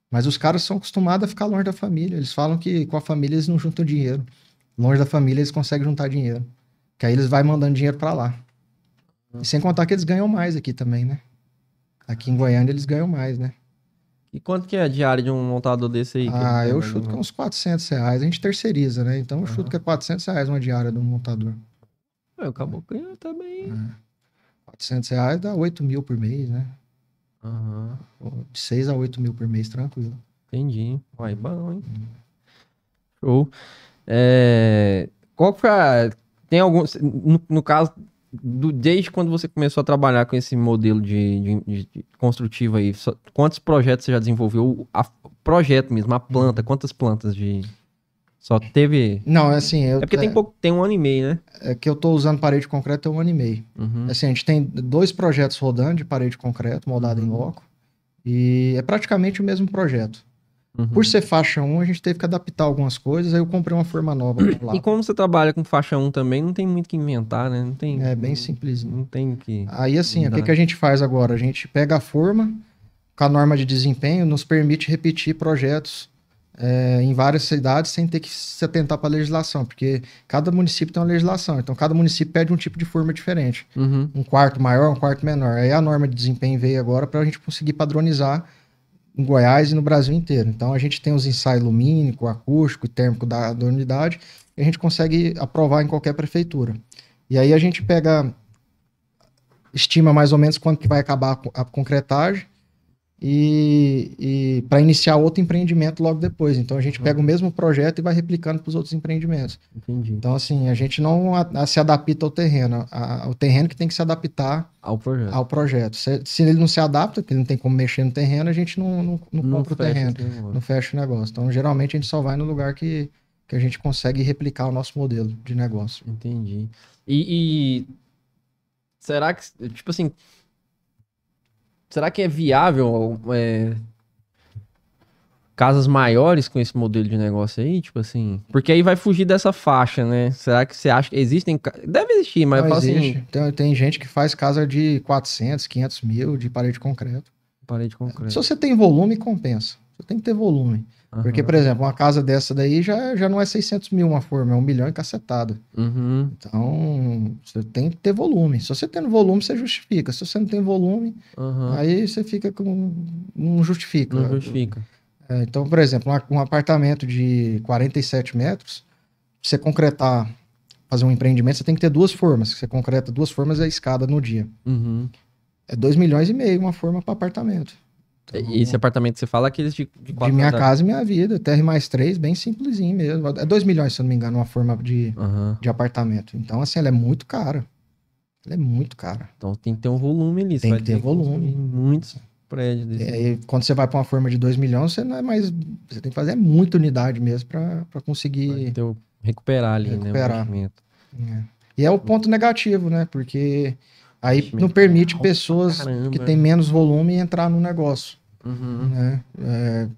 Mas os caras são acostumados a ficar longe da família. Eles falam que com a família eles não juntam dinheiro. Longe da família eles conseguem juntar dinheiro. Que aí eles vão mandando dinheiro para lá. E sem contar que eles ganham mais aqui também, né? Aqui em Goiânia eles ganham mais, né? E quanto que é a diária de um montador desse aí? Eu chuto que é uns R$400. A gente terceiriza, né? Então eu chuto que é R$400 uma diária de um montador. O caboclo ganha também. R$400 dá 8 mil por mês, né? Aham. De 6 a 8 mil por mês, tranquilo. Entendi. Uai, bom, hein? Show. Qual que foi a... Tem algum... No caso, desde quando você começou a trabalhar com esse modelo de construtivo aí, quantos projetos você já desenvolveu? O projeto mesmo, a planta, quantas plantas de... Só teve... Não, é assim... É porque tem 1 ano e meio, né? É que eu tô usando parede de concreto há 1 ano e meio. Uhum. Assim, a gente tem 2 projetos rodando de parede de concreto, moldado em loco. E é praticamente o mesmo projeto. Uhum. Por ser faixa 1, a gente teve que adaptar algumas coisas, aí eu comprei uma forma nova pra lá. E como você trabalha com faixa 1 também, não tem muito o que inventar, né? Não tem, É bem simplesinho. Não tem que... Aí assim, o que a gente faz agora? A gente pega a forma, com a norma de desempenho, nos permite repetir projetos em várias cidades sem ter que se atentar para a legislação, porque cada município tem uma legislação, então cada município pede um tipo de forma diferente. Uhum. Um quarto maior, um quarto menor. Aí a norma de desempenho veio agora para a gente conseguir padronizar em Goiás e no Brasil inteiro. Então a gente tem os ensaios lumínico, acústico e térmico da unidade e a gente consegue aprovar em qualquer prefeitura. E aí a gente estima mais ou menos quando que vai acabar a concretagem e para iniciar outro empreendimento logo depois. Então a gente pega o mesmo projeto e vai replicando para os outros empreendimentos. Entendi. Então assim, a gente não se adapta ao terreno, o terreno que tem que se adaptar ao projeto. Se ele não se adapta, que ele não tem como mexer no terreno, a gente não compra o terreno, não fecha o negócio. Então geralmente a gente só vai no lugar que a gente consegue replicar o nosso modelo de negócio. Entendi. E será que, tipo assim, será que é viável casas maiores com esse modelo de negócio aí? Tipo assim, porque aí vai fugir dessa faixa, né? Será que você acha que existem? Deve existir, mas eu falo existe. assim... Tem gente que faz casa de 400, 500 mil de parede de concreto. Parede de concreto. Se você tem volume, compensa. Você tem que ter volume. Aham. Porque, por exemplo, uma casa dessa daí já não é 600 mil uma forma, é 1 milhão e cacetada. Uhum. Então, você tem que ter volume. Se você tem volume, você justifica. Se você não tem volume, Aham. aí você fica com... Não justifica. Não justifica. Então, por exemplo, um apartamento de 47 metros, pra você concretar, fazer um empreendimento, você tem que ter 2 formas. Você concreta 2 formas e a escada no dia. Uhum. É 2 milhões e meio uma forma para apartamento. Então, Esse apartamento que você fala é aqueles de de 4 minha andares. casa e minha vida, TR+3, bem simplesinho mesmo. É 2 milhões, se eu não me engano, uma forma Aham. de apartamento. Então, assim, ela é muito cara. Ela é muito cara. Então tem que ter um volume ali. Tem Você que vai ter volume. construir muitos prédios desse. E aí, quando você vai para uma forma de 2 milhões, você não é mais. Você tem que fazer muita unidade mesmo para Vai conseguir ter recuperar ali, né? O recuperar. investimento. E é o ponto negativo, né? Porque aí Investimento não permite alto pessoas pra caramba, que né? têm menos volume entrar no negócio, Uhum. né?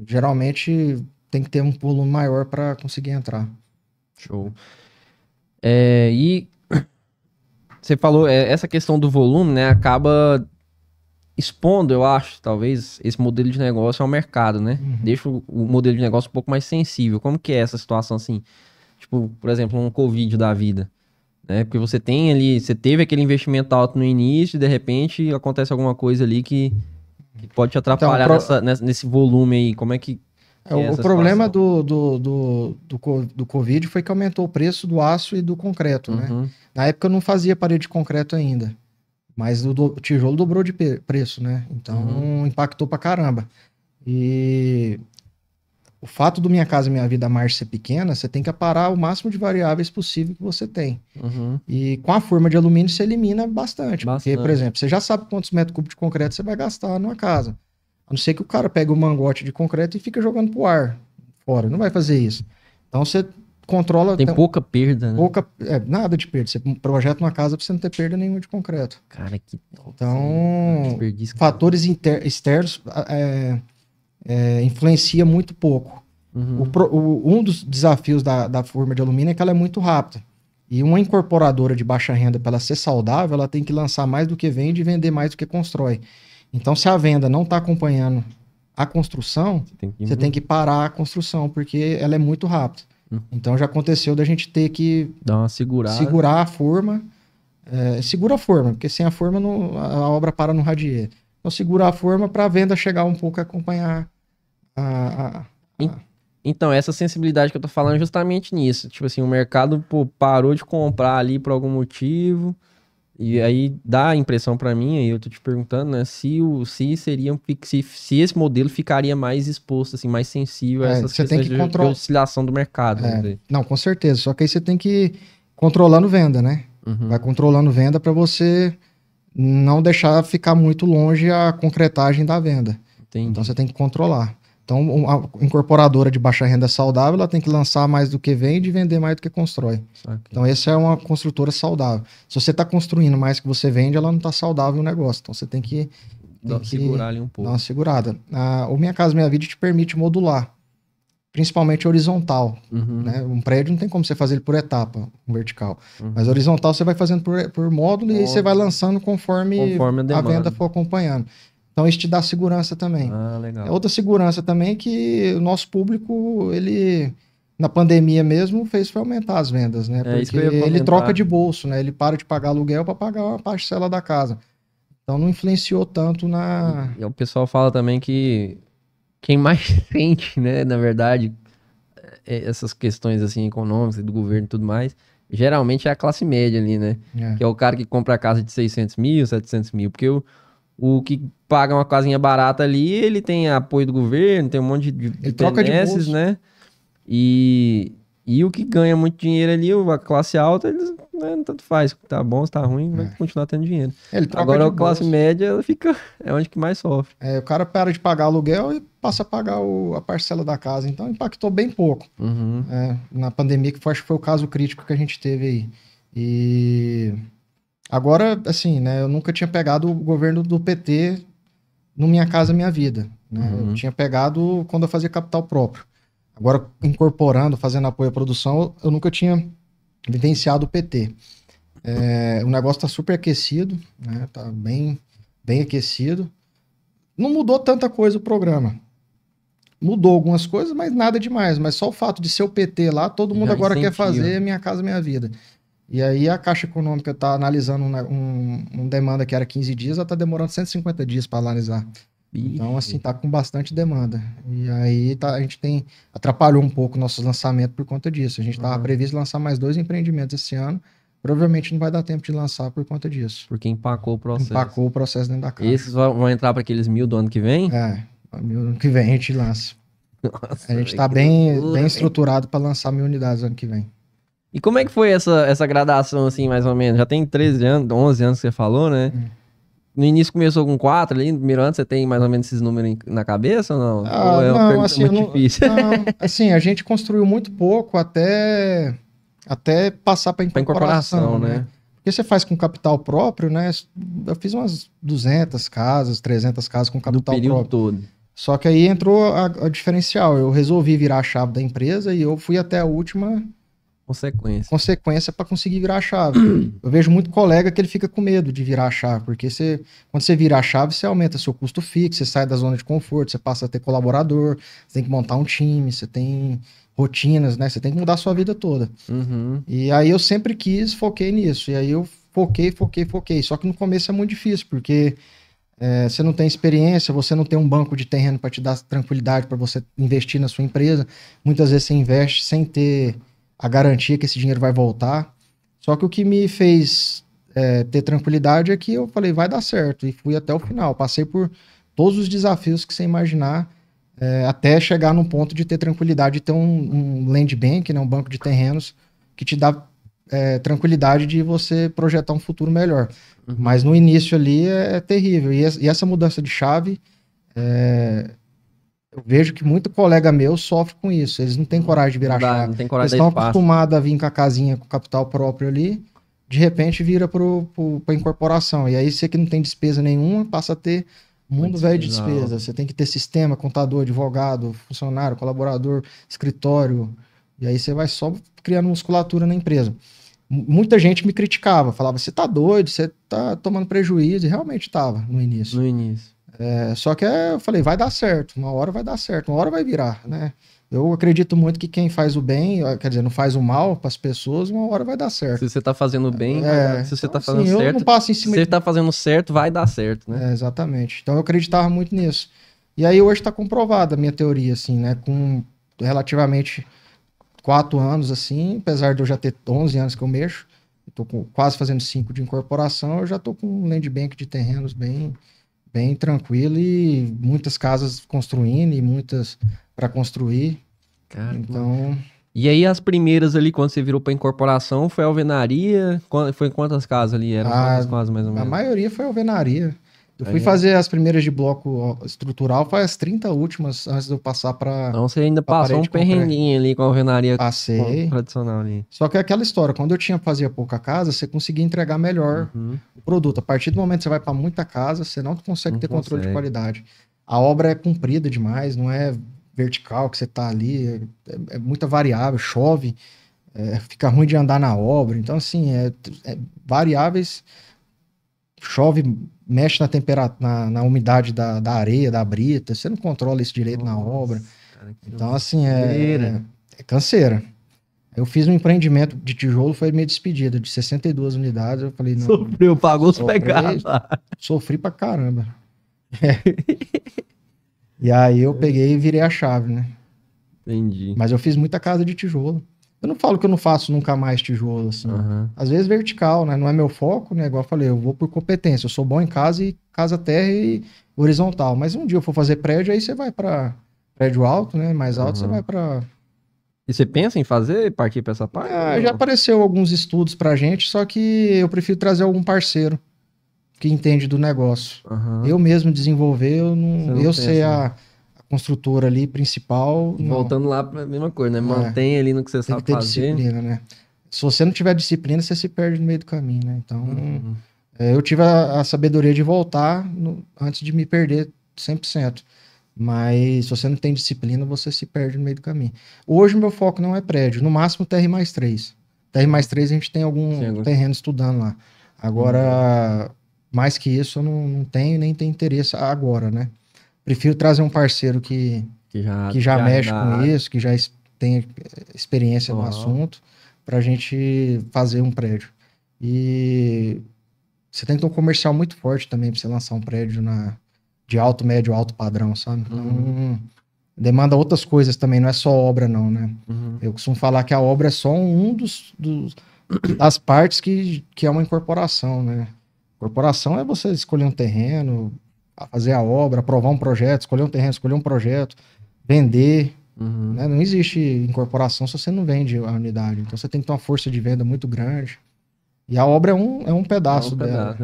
Geralmente tem que ter um volume maior para conseguir entrar. Show. E você falou, essa questão do volume, né? Acaba expondo, eu acho, talvez, esse modelo de negócio ao mercado, né? Uhum. Deixa o modelo de negócio um pouco mais sensível. Como que é essa situação assim? Tipo, por exemplo, um Covid da vida, né? Porque você tem ali, você teve aquele investimento alto no início e de repente acontece alguma coisa ali que pode te atrapalhar Então, nesse volume aí. Como é que é o essa problema situação? do Covid foi que aumentou o preço do aço e do concreto, né? Uhum, Na época eu não fazia parede de concreto ainda, mas o tijolo dobrou de preço, né? Então impactou pra caramba. E o fato do Minha Casa Minha Vida Margem ser pequena, você tem que aparar o máximo de variáveis possível que você tem. uhum. E com a forma de alumínio você elimina bastante. Porque, por Bastante. exemplo, você já sabe quantos metros cúbicos de concreto você vai gastar numa casa. A não ser que o cara pegue o mangote de concreto e fica jogando pro ar fora. Não vai fazer isso. Então você controla. Tem pouca perda, né? Nada de perda. Você projeta uma casa para você não ter perda nenhuma de concreto. Cara, que Então, desperdício. fatores externos influencia muito pouco. Uhum. Um dos desafios da forma de alumínio é que ela é muito rápida. E uma incorporadora de baixa renda, para ela ser saudável, ela tem que lançar mais do que vende e vender mais do que constrói. Então, se a venda não está acompanhando a construção, você tem que parar a construção, porque ela é muito rápida. Então, já aconteceu da gente ter que dar uma segurada. segurar a forma. Segura a forma, porque sem a forma a obra para no radier. Então, segura a forma para a venda chegar um pouco e acompanhar Então, essa sensibilidade que eu tô falando é justamente nisso. Tipo assim, o mercado parou de comprar ali por algum motivo. E aí dá a impressão pra mim, aí eu tô te perguntando, né, se esse modelo ficaria mais exposto, assim, mais sensível a essas questões de oscilação do mercado. Não, com certeza. Só que aí você tem que ir controlando venda, né? Uhum. Vai controlando venda para você não deixar ficar muito longe a concretagem da venda. Entendi. Então você tem que controlar. Então, a incorporadora de baixa renda saudável, ela tem que lançar mais do que vende e vender mais do que constrói. Okay. Então, essa é uma construtora saudável. Se você está construindo mais que você vende, ela não está saudável o negócio. Então, você tem que segurar ali um pouco. Dar uma segurada. O Minha Casa Minha Vida te permite modular, principalmente horizontal. Uhum. Né? Um prédio não tem como você fazer ele por etapa, um vertical. Mas horizontal você vai fazendo por módulo e aí você vai lançando conforme a venda for acompanhando. Então, isso te dá segurança também. Legal. Outra segurança também é que o nosso público, ele, na pandemia mesmo, foi aumentar as vendas, né? Porque ele troca de bolso, né? Ele para de pagar aluguel para pagar uma parcela da casa. Então, não influenciou tanto na... E o pessoal fala também que quem mais sente, né, na verdade, essas questões, assim, econômicas, do governo e tudo mais, geralmente é a classe média ali, né? Que é o cara que compra a casa de 600 mil, 700 mil, porque o que paga uma casinha barata ali, ele tem apoio do governo, tem um monte de troca de bolso, né? E o que ganha muito dinheiro ali, a classe alta, eles, né, tanto faz, se tá bom, se tá ruim, vai continuar tendo dinheiro. Agora a classe média, ela fica, é onde que mais sofre. O cara para de pagar aluguel e passa a pagar a parcela da casa, então impactou bem pouco. Uhum. Na pandemia, que acho que foi o caso crítico que a gente teve aí. E... Agora, assim, né, eu nunca tinha pegado o governo do PT no Minha Casa Minha Vida. Né? Eu tinha pegado quando eu fazia capital próprio. Agora, incorporando, fazendo apoio à produção, eu nunca tinha vivenciado o PT. O negócio está super aquecido, né? Tá bem bem aquecido. Não mudou tanta coisa o programa. Mudou algumas coisas, mas nada demais. Mas só o fato de ser o PT lá, todo mundo Já agora quer incentiva. fazer Minha Casa Minha Vida. E aí a Caixa Econômica está analisando uma demanda que era 15 dias, ela está demorando 150 dias para analisar. Então, assim, tá com bastante demanda. E aí a gente atrapalhou um pouco nossos lançamentos por conta disso. A gente estava previsto lançar mais 2 empreendimentos esse ano. Provavelmente não vai dar tempo de lançar por conta disso. Porque empacou o processo. Empacou o processo dentro da Caixa. Esses vão entrar para aqueles 1.000 do ano que vem? Ano que vem a gente lança. Nossa, A gente tá bem estruturado para lançar 1.000 unidades ano que vem. E como é que foi essa gradação, assim, mais ou menos? Já tem 13 anos, 11 anos que você falou, né? No início começou com 4 ali, no primeiro ano você tem mais ou menos esses números na cabeça ou não? Ou é uma pergunta muito difícil? Não, assim, a gente construiu muito pouco até passar para incorporação, né? Porque você faz com capital próprio, né? Eu fiz umas 200 casas, 300 casas com capital próprio. No período todo. Só que aí entrou a diferencial. Eu resolvi virar a chave da empresa e eu fui até a última consequência para conseguir virar a chave. Eu vejo muito colega que ele fica com medo de virar a chave, porque quando você vira a chave, você aumenta seu custo fixo, você sai da zona de conforto, você passa a ter colaborador, você tem que montar um time, você tem rotinas, né? Você tem que mudar a sua vida toda. E aí eu sempre foquei nisso. E aí eu foquei. Só que no começo é muito difícil, porque você não tem experiência, você não tem um banco de terreno para te dar tranquilidade para você investir na sua empresa. Muitas vezes você investe sem ter a garantia que esse dinheiro vai voltar. Só que o que me fez ter tranquilidade é que eu falei, vai dar certo. E fui até o final. Passei por todos os desafios que você imaginar, até chegar num ponto de ter tranquilidade, de ter um land bank, né, um banco de terrenos, que te dá tranquilidade de você projetar um futuro melhor. Mas no início ali é terrível. E essa mudança de chave, eu vejo que muito colega meu sofre com isso. Eles não têm coragem de virar chave. Eles estão acostumados a vir com a casinha com capital próprio ali, de repente vira para incorporação. E aí você que não tem despesa nenhuma, passa a ter mundo velho de despesa. Você tem que ter sistema, contador, advogado, funcionário, colaborador, escritório. E aí você vai só criando musculatura na empresa. Muita gente me criticava, falava, você tá doido, você tá tomando prejuízo. E realmente estava no início. Só que eu falei, vai dar certo, uma hora vai dar certo, uma hora vai virar, né? Eu acredito muito que quem faz o bem, quer dizer, não faz o mal para as pessoas, uma hora vai dar certo. Se você tá fazendo bem, se você tá fazendo certo, eu não passo em cima se você tá fazendo certo, vai dar certo, né? Exatamente. Então eu acreditava muito nisso. E aí hoje está comprovada a minha teoria, assim, né? Com relativamente 4 anos, assim, apesar de eu já ter 11 anos que eu mexo, tô quase fazendo 5 de incorporação, eu já tô com um land bank de terrenos bem tranquilo e muitas casas construindo e muitas para construir. Cara, então... E aí as primeiras ali, quando você virou para incorporação, foi alvenaria? Foi quantas casas ali? Eram quantas casas mais ou menos? A maioria foi alvenaria. Eu fui fazer as primeiras de bloco estrutural, foi as 30 últimas antes de eu passar para... Então você ainda passou um perrenguinho ali com a alvenaria tradicional ali. Só que é aquela história, quando eu fazia pouca casa, você conseguia entregar melhor o produto. A partir do momento que você vai para muita casa, você não consegue ter controle de qualidade. A obra é comprida demais, não é vertical que você tá ali, é muita variável, chove, fica ruim de andar na obra. Então, assim, variáveis, chove, mexe na temperatura, na umidade da areia, da brita, você não controla isso direito na obra. Cara, então, assim, é canseira. Eu fiz um empreendimento de tijolo, foi minha despedida, de 62 unidades. Eu falei, não. Sofreu, pagou os pecados. Sofri pra caramba. E aí eu peguei e virei a chave, né? Entendi. Mas eu fiz muita casa de tijolo. Eu não falo que eu não faço nunca mais tijolo, assim. Às vezes vertical, né? Não é meu foco, né? Igual eu falei, eu vou por competência. Eu sou bom em casa terra e horizontal. Mas um dia eu for fazer prédio, aí você vai pra prédio alto, né? Mais alto, você vai pra... E você pensa em partir pra essa parte? Já apareceu alguns estudos pra gente, só que eu prefiro trazer algum parceiro que entende do negócio. Eu mesmo desenvolver, eu ser a construtora ali principal. Voltando lá para a mesma coisa, né? Mantém ali no que você sabe fazer. Tem que ter disciplina, né? Se você não tiver disciplina, você se perde no meio do caminho, né? Então, eu tive a sabedoria de voltar antes de me perder 100%. Mas se você não tem disciplina, você se perde no meio do caminho. Hoje o meu foco não é prédio, no máximo TR+3. TR+3 a gente tem algum terreno estudando lá. Agora, Mais que isso eu não tenho nem tenho interesse agora, né? Prefiro trazer um parceiro que já mexe com isso, que já tem experiência no assunto, para a gente fazer um prédio. E você tem que ter um comercial muito forte também para você lançar um prédio de alto, médio, alto padrão, sabe? Então, demanda outras coisas também, não é só obra não, né? Eu costumo falar que a obra é só das partes que é uma incorporação, né? Incorporação é você escolher um terreno, fazer a obra, aprovar um projeto, escolher um terreno, escolher um projeto, vender, né? Não existe incorporação se você não vende a unidade. Então você tem que ter uma força de venda muito grande. E a obra é um pedaço dela.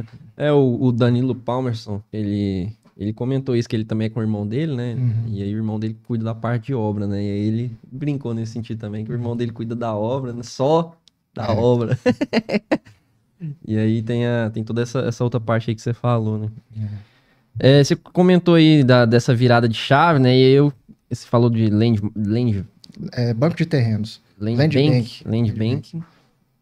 O Danilo Palmerson, ele comentou isso, que ele também é com o irmão dele, né? E aí o irmão dele cuida da parte de obra, né? E aí ele brincou nesse sentido também, que o irmão dele cuida da obra, né? Só da obra. E aí tem toda essa outra parte aí que você falou, né? Você comentou aí dessa virada de chave, né? E aí você falou de banco de terrenos. Land Bank.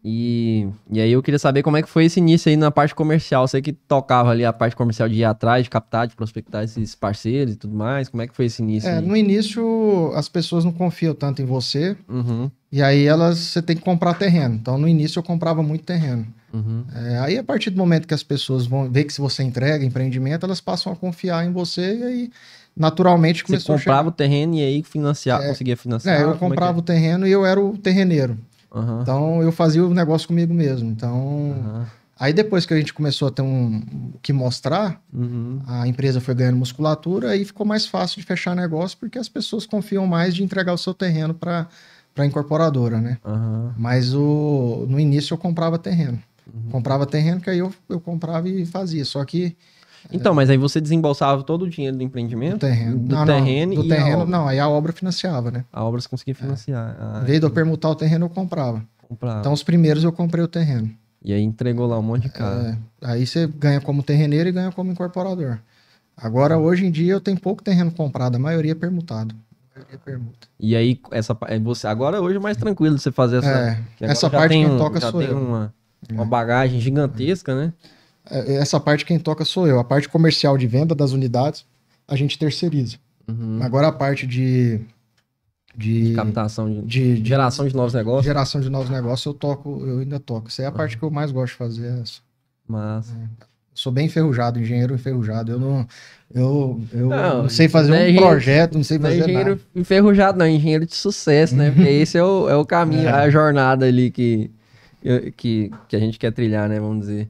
E aí eu queria saber como é que foi esse início aí na parte comercial. Você que tocava ali a parte comercial de ir atrás, de captar, de prospectar esses parceiros e tudo mais. Como é que foi esse início aí? No início as pessoas não confiam tanto em você. E aí você tem que comprar terreno. Então no início eu comprava muito terreno. Aí a partir do momento que as pessoas vão ver que se você entrega empreendimento, elas passam a confiar em você e aí naturalmente começou a chegar. Você comprava o terreno e aí conseguia financiar? Eu comprava o terreno e eu era o terreneiro. Então eu fazia o negócio comigo mesmo. Então aí depois que a gente começou a ter o que mostrar, a empresa foi ganhando musculatura e ficou mais fácil de fechar negócio porque as pessoas confiam mais de entregar o seu terreno para a incorporadora, né? Mas no início eu comprava terreno. Comprava terreno que aí eu comprava e fazia. Só que então, mas aí você desembolsava todo o dinheiro do empreendimento? Do terreno, não, aí a obra financiava, né? A obra você conseguia financiar. Em vez de eu permutar o terreno, eu comprava. Então, os primeiros eu comprei o terreno. E aí entregou lá um monte de casa. Aí você ganha como terreneiro e ganha como incorporador. Agora, hoje em dia, eu tenho pouco terreno comprado, a maioria é permutado. E aí, agora hoje é mais tranquilo você fazer essa parte quem toca sou eu. Uma bagagem gigantesca, né? Essa parte quem toca sou eu. A parte comercial de venda das unidades, a gente terceiriza. Agora a parte de captação, de geração de novos negócios. Geração de novos negócios eu ainda toco. Essa é a parte que eu mais gosto de fazer. Mas sou bem enferrujado, engenheiro enferrujado. Eu não sei fazer projeto, não sei fazer nada. Engenheiro enferrujado não, engenheiro de sucesso, né? Porque esse é o caminho, a jornada ali que a gente quer trilhar, né? Vamos dizer.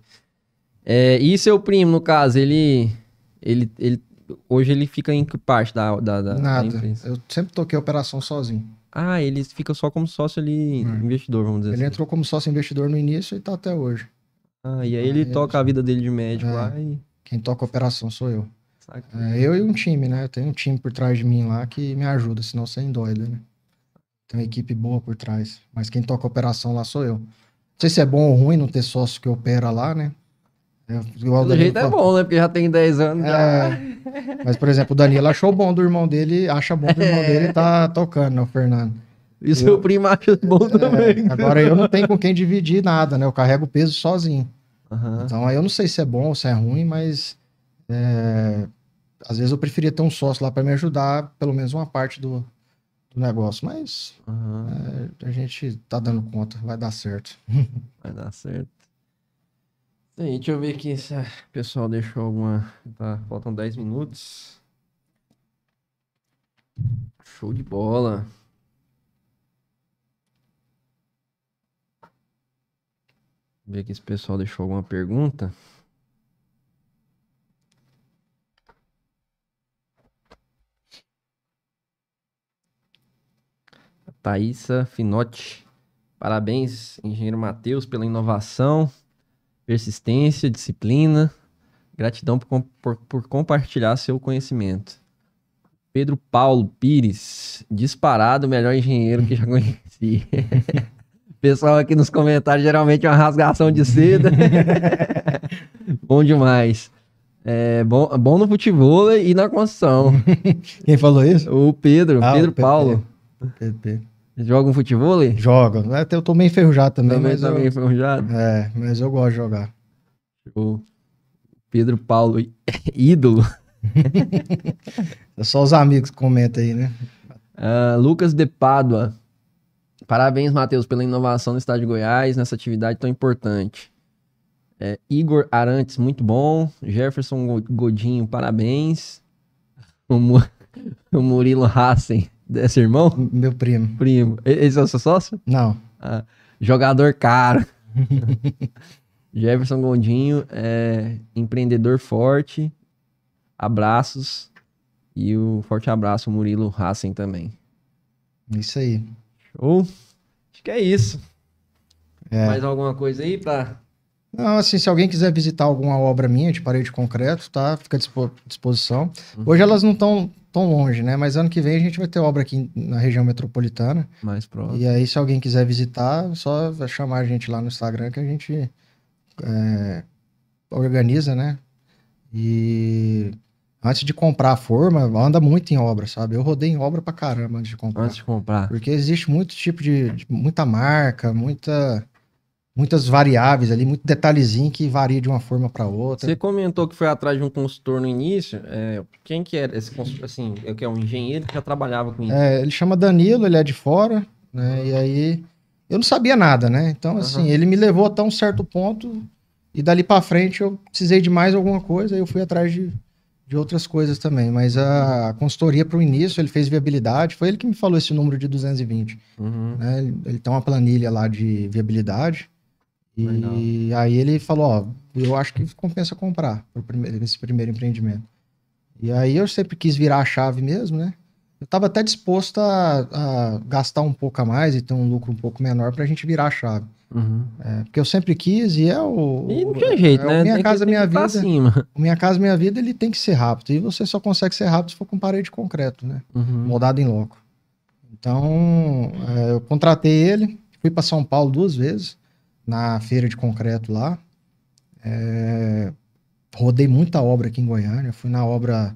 E seu primo, no caso, ele hoje ele fica em que parte da empresa? Eu sempre toquei a operação sozinho. Ele fica só como sócio ali, investidor, vamos dizer assim. Ele entrou como sócio investidor no início e tá até hoje. E aí ele toca a vida dele de médico lá e... Quem toca a operação sou eu. Eu e um time, né? Eu tenho um time por trás de mim lá que me ajuda, senão você é indóida, né? Tem uma equipe boa por trás. Mas quem toca a operação lá sou eu. Não sei se é bom ou ruim não ter sócio que opera lá, né? Do jeito é bom, né? Porque já tem 10 anos. Mas, por exemplo, o Danilo achou bom do irmão dele, acha bom do irmão dele tá tocando, né? O Fernando. E o seu primo acha bom também. Agora eu não tenho com quem dividir nada, né? Eu carrego o peso sozinho. Então aí eu não sei se é bom ou se é ruim, mas às vezes eu preferia ter um sócio lá para me ajudar, pelo menos uma parte do negócio. Mas a gente tá dando conta, vai dar certo. Vai dar certo. Sim, deixa eu ver aqui se o pessoal deixou alguma... faltam 10 minutos. Show de bola. Ver aqui se o pessoal deixou alguma pergunta. Thaísa Finotti. Parabéns, engenheiro Matheus, pela inovação, persistência, disciplina. Gratidão por compartilhar seu conhecimento. Pedro Paulo Pires. Disparado o melhor engenheiro que já conheci. Pessoal aqui nos comentários, geralmente é uma rasgação de seda. Bom demais. Bom no futebol e na construção. Quem falou isso? O Pedro Paulo. Pedro. Joga um futebol? Joga. Até eu tô meio enferrujado também. Meio enferrujado? Mas eu gosto de jogar. O Pedro Paulo, ídolo. É só os amigos que comentam aí, né? Lucas de Pádua. Parabéns, Matheus, pela inovação no estado de Goiás, nessa atividade tão importante. Igor Arantes, muito bom. Jefferson Godinho, parabéns. O Murilo Hassen, é seu irmão? Meu primo. Primo. Esse é o seu sócio? Não. Jogador caro. Jefferson Godinho, empreendedor forte. Abraços. E o forte abraço, Murilo Hassen também. Isso aí. Show. Acho que é isso. Mais alguma coisa aí pra... Não, assim, se alguém quiser visitar alguma obra minha de parede de concreto, tá? Fica à disposição. Hoje elas não estão tão longe, né? Mas ano que vem a gente vai ter obra aqui na região metropolitana. Mais próximo. E aí, se alguém quiser visitar, só vai chamar a gente lá no Instagram que a gente organiza, né? E antes de comprar a forma, anda muito em obra, sabe? Eu rodei em obra pra caramba antes de comprar. Antes de comprar. Porque existe muito tipo de muita marca, muitas variáveis ali, muito detalhezinho que varia de uma forma para outra. Você comentou que foi atrás de um consultor no início. Quem que era esse consultor? Assim, que é um engenheiro que já trabalhava com isso. Ele chama Danilo, ele é de fora, né? E aí eu não sabia nada, né? Então, assim, ele me levou até um certo ponto e dali para frente eu precisei de mais alguma coisa, aí eu fui atrás de outras coisas também. Mas a consultoria para o início, ele fez viabilidade, foi ele que me falou esse número de 220. Né? Ele tem uma planilha lá de viabilidade. E aí ele falou, eu acho que compensa comprar esse primeiro empreendimento. E aí eu sempre quis virar a chave mesmo, né? Eu estava até disposto a gastar um pouco a mais e ter um lucro um pouco menor para a gente virar a chave. Porque eu sempre quis e E não tinha jeito, né? Minha Casa Minha Vida. Cima. Minha Casa Minha Vida, ele tem que ser rápido. E você só consegue ser rápido se for com parede de concreto, né? Moldado em loco. Então, eu contratei ele, fui para São Paulo 2 vezes, na feira de concreto lá. Rodei muita obra aqui em Goiânia. Fui na obra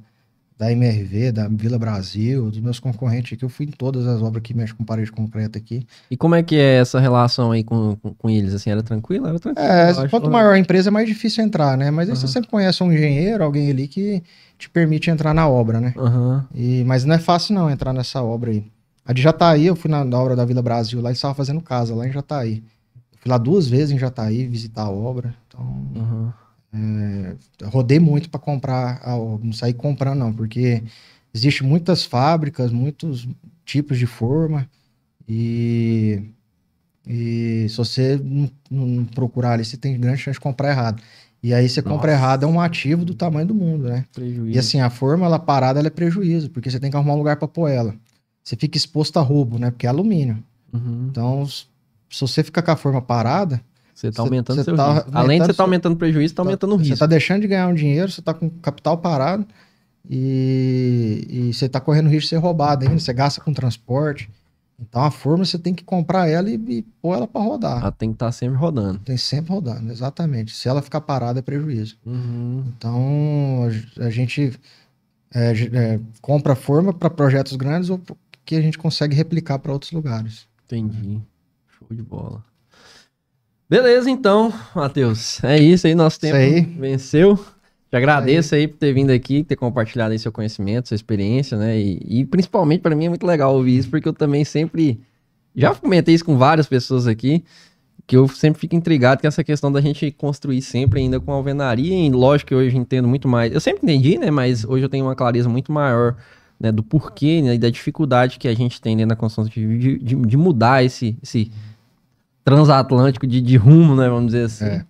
da MRV, da Vila Brasil, dos meus concorrentes aqui. Eu fui em todas as obras que mexem com parede de concreto aqui. E como é que é essa relação aí com eles? Assim, era tranquilo? Era tranquilo. Quanto maior a empresa, é mais difícil entrar, né? Mas aí você sempre conhece um engenheiro, alguém ali que te permite entrar na obra, né? Mas não é fácil não entrar nessa obra aí. A de Jataí, eu fui na obra da Vila Brasil lá e estava fazendo casa lá em Jataí. Fui lá 2 vezes em Jataí visitar a obra. Então, rodei muito para comprar a obra. Não saí comprando, não, porque existe muitas fábricas, muitos tipos de forma. E se você não procurar ali, você tem grande chance de comprar errado. E aí você compra errado, é um ativo do tamanho do mundo, né? Prejuízo. E assim, a forma, ela parada, ela é prejuízo, porque você tem que arrumar um lugar para pôr ela. Você fica exposto a roubo, né? Porque é alumínio. Então, se você ficar com a forma parada... Você tá aumentando seu risco. Além de você estar aumentando o prejuízo, você tá aumentando o risco. Você tá deixando de ganhar um dinheiro, você tá com capital parado e você tá correndo risco de ser roubado ainda, você gasta com transporte. Então a forma você tem que comprar ela e pôr ela para rodar. Ela tem que estar sempre rodando. Tem sempre rodando, exatamente. Se ela ficar parada é prejuízo. Então a gente compra forma para projetos grandes ou que a gente consegue replicar para outros lugares. Entendi. Show de bola. Beleza, então, Matheus. É isso aí, nosso tempo venceu. Te agradeço aí por ter vindo aqui, ter compartilhado aí seu conhecimento, sua experiência, né? E principalmente para mim é muito legal ouvir isso, porque eu também sempre... Já comentei isso com várias pessoas aqui, que eu sempre fico intrigado com essa questão da gente construir sempre ainda com alvenaria. E lógico que hoje eu entendo muito mais. Eu sempre entendi, né? Mas hoje eu tenho uma clareza muito maior, né, do porquê, né, e da dificuldade que a gente tem dentro da construção de mudar esse transatlântico de rumo, né, vamos dizer assim.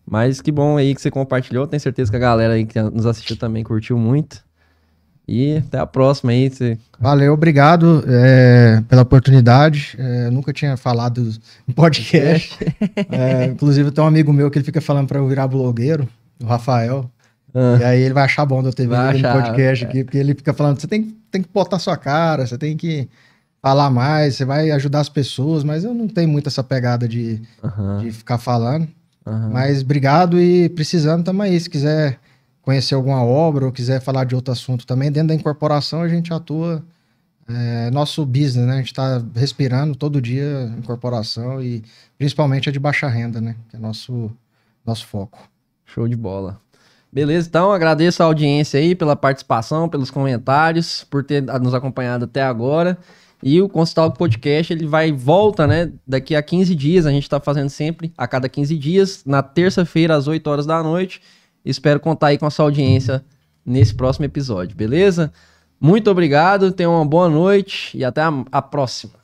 Mas que bom aí que você compartilhou, tenho certeza que a galera aí que nos assistiu também curtiu muito. E até a próxima aí. Valeu, obrigado pela oportunidade. Nunca tinha falado em podcast. Inclusive tem um amigo meu que ele fica falando para eu virar blogueiro, o Rafael. E aí ele vai achar bom de eu ter vindo no podcast aqui, porque ele fica falando, você tem que botar sua cara, você tem que falar mais, você vai ajudar as pessoas, mas eu não tenho muito essa pegada de ficar falando. Mas obrigado e precisando também aí, se quiser conhecer alguma obra ou quiser falar de outro assunto também, dentro da incorporação a gente atua, nosso business, né? A gente está respirando todo dia incorporação e principalmente a de baixa renda, né? Que é nosso foco. Show de bola. Beleza, então agradeço a audiência aí pela participação, pelos comentários, por ter nos acompanhado até agora. E o Consultalk Podcast, ele volta, né, daqui a 15 dias, a gente tá fazendo sempre, a cada 15 dias, na terça-feira, às 8 horas da noite. Espero contar aí com a sua audiência nesse próximo episódio, beleza? Muito obrigado, tenham uma boa noite e até a próxima.